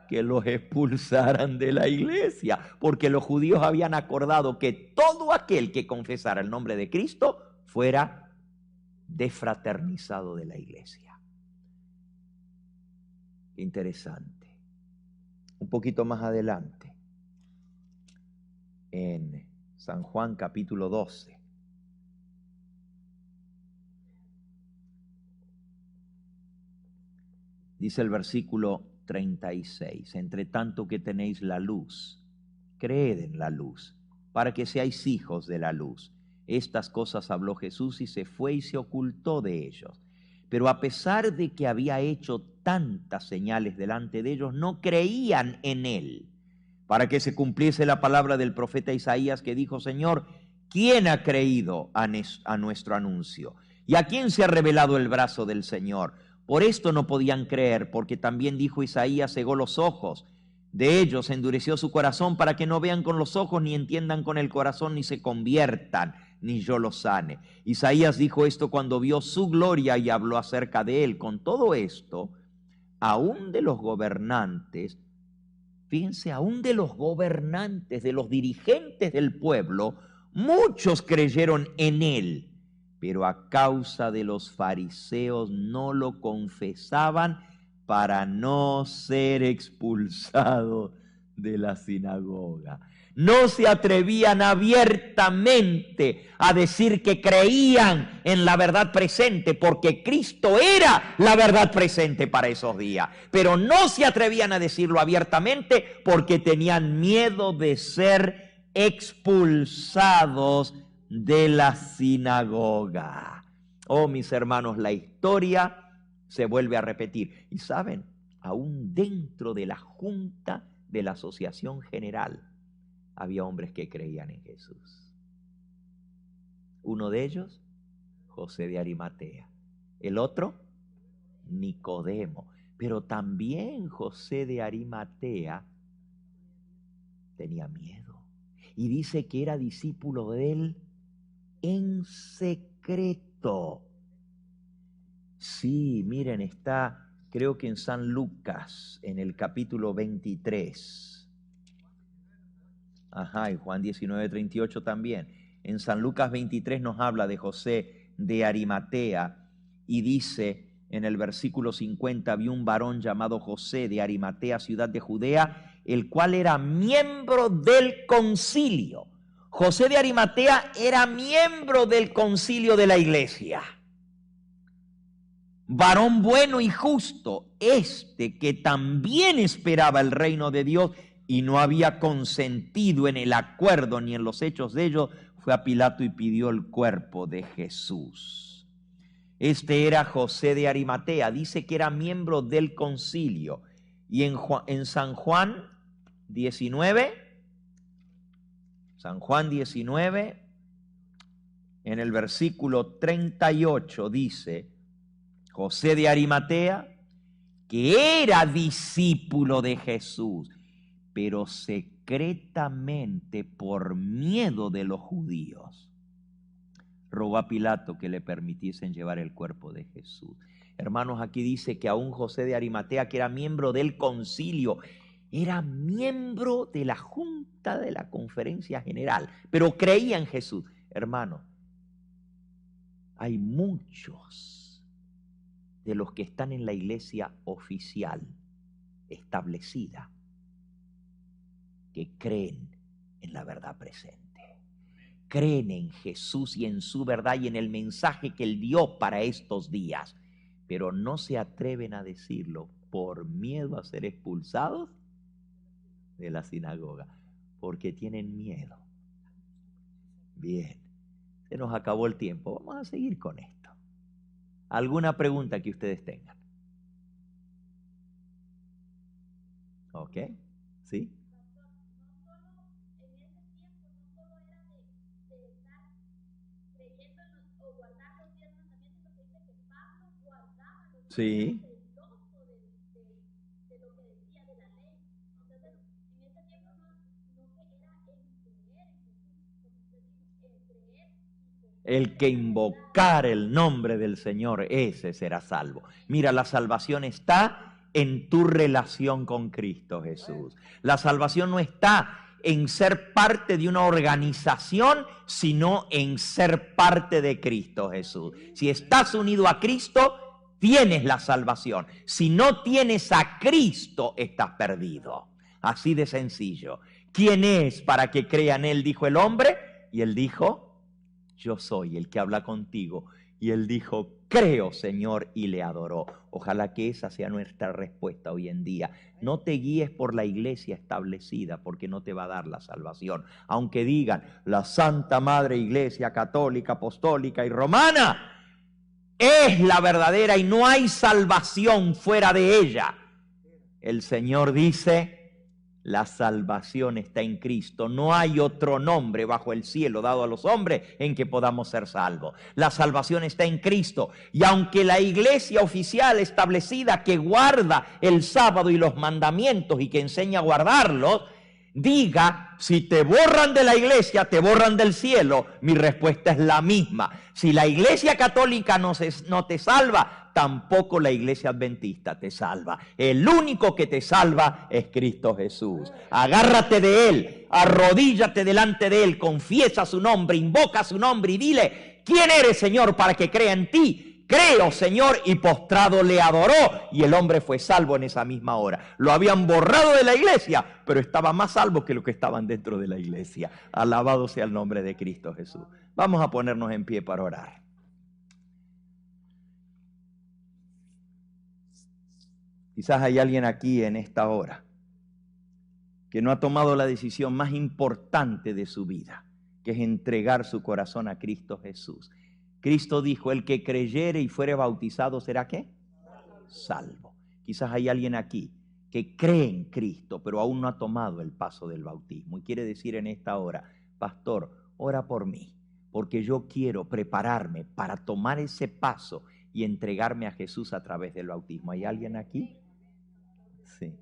Que los expulsaran de la iglesia, porque los judíos habían acordado que todo aquel que confesara el nombre de Cristo fuera desfraternizado de la iglesia. Interesante. Un poquito más adelante, en San Juan capítulo 12. Dice el versículo 36, entre tanto que tenéis la luz, creed en la luz, para que seáis hijos de la luz. Estas cosas habló Jesús y se fue y se ocultó de ellos. Pero a pesar de que había hecho tantas señales delante de ellos, no creían en él, para que se cumpliese la palabra del profeta Isaías que dijo, Señor, ¿quién ha creído a nuestro anuncio? ¿Y a quién se ha revelado el brazo del Señor? Por esto no podían creer, porque también dijo Isaías, cegó los ojos de ellos, endureció su corazón para que no vean con los ojos, ni entiendan con el corazón, ni se conviertan, ni yo los sane. Isaías dijo esto cuando vio su gloria y habló acerca de él. Con todo esto, aún de los gobernantes, fíjense, aún de los gobernantes, de los dirigentes del pueblo, muchos creyeron en él. Pero a causa de los fariseos no lo confesaban para no ser expulsados de la sinagoga. No se atrevían abiertamente a decir que creían en la verdad presente, porque Cristo era la verdad presente para esos días. Pero no se atrevían a decirlo abiertamente porque tenían miedo de ser expulsados de la sinagoga. Oh, mis hermanos, la historia se vuelve a repetir. Y saben, aún dentro de la junta de la Asociación General había hombres que creían en Jesús. Uno de ellos, José de Arimatea. El otro, Nicodemo. Pero también José de Arimatea tenía miedo. Y dice que era discípulo de él en secreto. Sí, miren, está creo que en San Lucas, en el capítulo 23. Ajá, y Juan 19:38 también. En San Lucas 23 nos habla de José de Arimatea y dice en el versículo 50, había un varón llamado José de Arimatea, ciudad de Judea, el cual era miembro del concilio. José de Arimatea era miembro del concilio de la iglesia. Varón bueno y justo, que también esperaba el reino de Dios y no había consentido en el acuerdo ni en los hechos de ellos, fue a Pilato y pidió el cuerpo de Jesús. Este era José de Arimatea, dice que era miembro del concilio. Y en San Juan 19, en el versículo 38 dice, José de Arimatea, que era discípulo de Jesús, pero secretamente por miedo de los judíos, rogó a Pilato que le permitiesen llevar el cuerpo de Jesús. Hermanos, aquí dice que aún José de Arimatea, que era miembro del concilio, era miembro de la junta de la conferencia general, pero creía en Jesús. Hermanos, hay muchos de los que están en la iglesia oficial, establecida, que creen en la verdad presente. Creen en Jesús y en su verdad y en el mensaje que Él dio para estos días, pero no se atreven a decirlo por miedo a ser expulsados de la sinagoga, porque tienen miedo. Bien, se nos acabó el tiempo, vamos a seguir con esto. ¿Alguna pregunta que ustedes tengan? ¿Ok? ¿Sí? Sí. El que invocar el nombre del Señor, ese será salvo. Mira, la salvación está en tu relación con Cristo Jesús. La salvación no está en ser parte de una organización, sino en ser parte de Cristo Jesús. Si estás unido a Cristo, tienes la salvación. Si no tienes a Cristo, estás perdido. Así de sencillo. ¿Quién es para que crea en Él? Dijo el hombre, y Él dijo, yo soy el que habla contigo. Y él dijo, creo, Señor, y le adoró. Ojalá que esa sea nuestra respuesta hoy en día. No te guíes por la iglesia establecida, porque no te va a dar la salvación. Aunque digan, la Santa Madre Iglesia Católica, Apostólica y Romana es la verdadera y no hay salvación fuera de ella. El Señor dice, la salvación está en Cristo. No hay otro nombre bajo el cielo dado a los hombres en que podamos ser salvos. La salvación está en Cristo. Y aunque la iglesia oficial establecida que guarda el sábado y los mandamientos y que enseña a guardarlos, diga, si te borran de la iglesia, te borran del cielo, mi respuesta es la misma. Si la iglesia católica no te salva, tampoco la iglesia adventista te salva. El único que te salva es Cristo Jesús. Agárrate de Él, arrodíllate delante de Él, confiesa su nombre, invoca su nombre y dile, ¿quién eres, Señor, para que crea en ti? Creo, Señor, y postrado le adoró, y el hombre fue salvo en esa misma hora. Lo habían borrado de la iglesia, pero estaba más salvo que los que estaban dentro de la iglesia. Alabado sea el nombre de Cristo Jesús. Vamos a ponernos en pie para orar. Quizás hay alguien aquí en esta hora que no ha tomado la decisión más importante de su vida, que es entregar su corazón a Cristo Jesús. Cristo dijo, el que creyere y fuere bautizado, ¿será qué? Salvo. Quizás hay alguien aquí que cree en Cristo, pero aún no ha tomado el paso del bautismo. Y quiere decir en esta hora, pastor, ora por mí, porque yo quiero prepararme para tomar ese paso y entregarme a Jesús a través del bautismo. ¿Hay alguien aquí? Sí.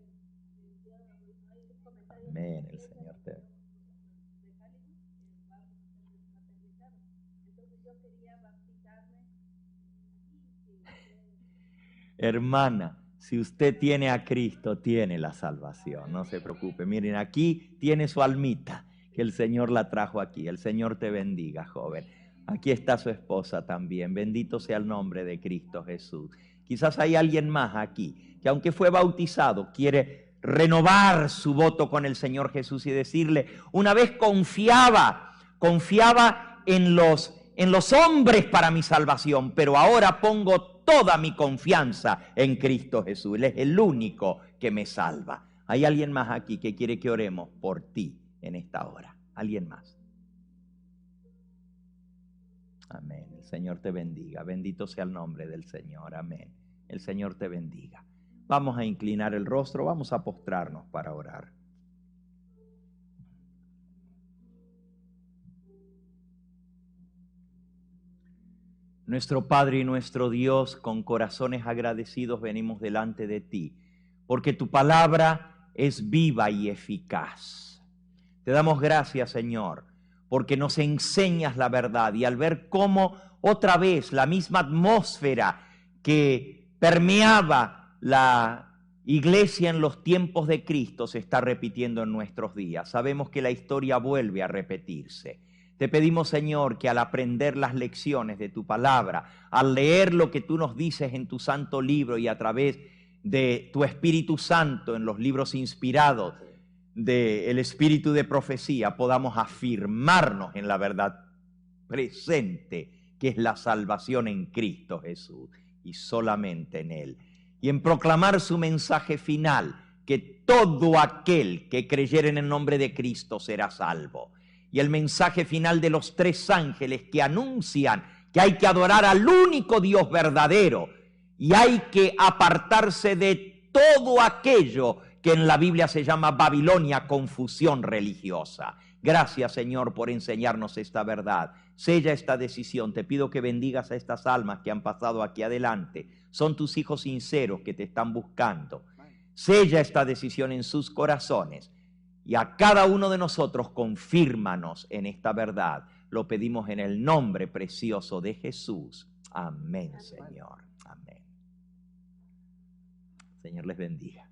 Amén, el Señor te... Hermana, Si usted tiene a Cristo, tiene la salvación. No se preocupe. Miren, aquí tiene su almita, que el Señor la trajo aquí. El Señor te bendiga, joven. Aquí está su esposa también. Bendito sea el nombre de Cristo Jesús. Quizás hay alguien más aquí que, aunque fue bautizado, quiere renovar su voto con el Señor Jesús y decirle: una vez confiaba en los hombres para mi salvación, pero ahora pongo toda mi confianza en Cristo Jesús. Él es el único que me salva. ¿Hay alguien más aquí que quiere que oremos por ti en esta hora? ¿Alguien más? Amén. El Señor te bendiga. Bendito sea el nombre del Señor. Amén. El Señor te bendiga. Vamos a inclinar el rostro, vamos a postrarnos para orar. Nuestro Padre y nuestro Dios, con corazones agradecidos venimos delante de ti, porque tu palabra es viva y eficaz. Te damos gracias, Señor, porque nos enseñas la verdad, y al ver cómo otra vez la misma atmósfera que permeaba la iglesia en los tiempos de Cristo se está repitiendo en nuestros días. Sabemos que la historia vuelve a repetirse. Te pedimos, Señor, que al aprender las lecciones de tu palabra, al leer lo que tú nos dices en tu santo libro y a través de tu Espíritu Santo en los libros inspirados del Espíritu de profecía, podamos afirmarnos en la verdad presente, que es la salvación en Cristo Jesús y solamente en Él. Y en proclamar su mensaje final, que todo aquel que creyere en el nombre de Cristo será salvo. Y el mensaje final de los 3 ángeles que anuncian que hay que adorar al único Dios verdadero y hay que apartarse de todo aquello que en la Biblia se llama Babilonia, confusión religiosa. Gracias, Señor, por enseñarnos esta verdad. Sella esta decisión. Te pido que bendigas a estas almas que han pasado aquí adelante. Son tus hijos sinceros que te están buscando. Sella esta decisión en sus corazones. Y a cada uno de nosotros confírmanos en esta verdad. Lo pedimos en el nombre precioso de Jesús. Amén, Señor. Amén. Señor les bendiga.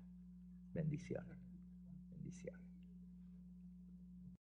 Bendiciones. Bendiciones.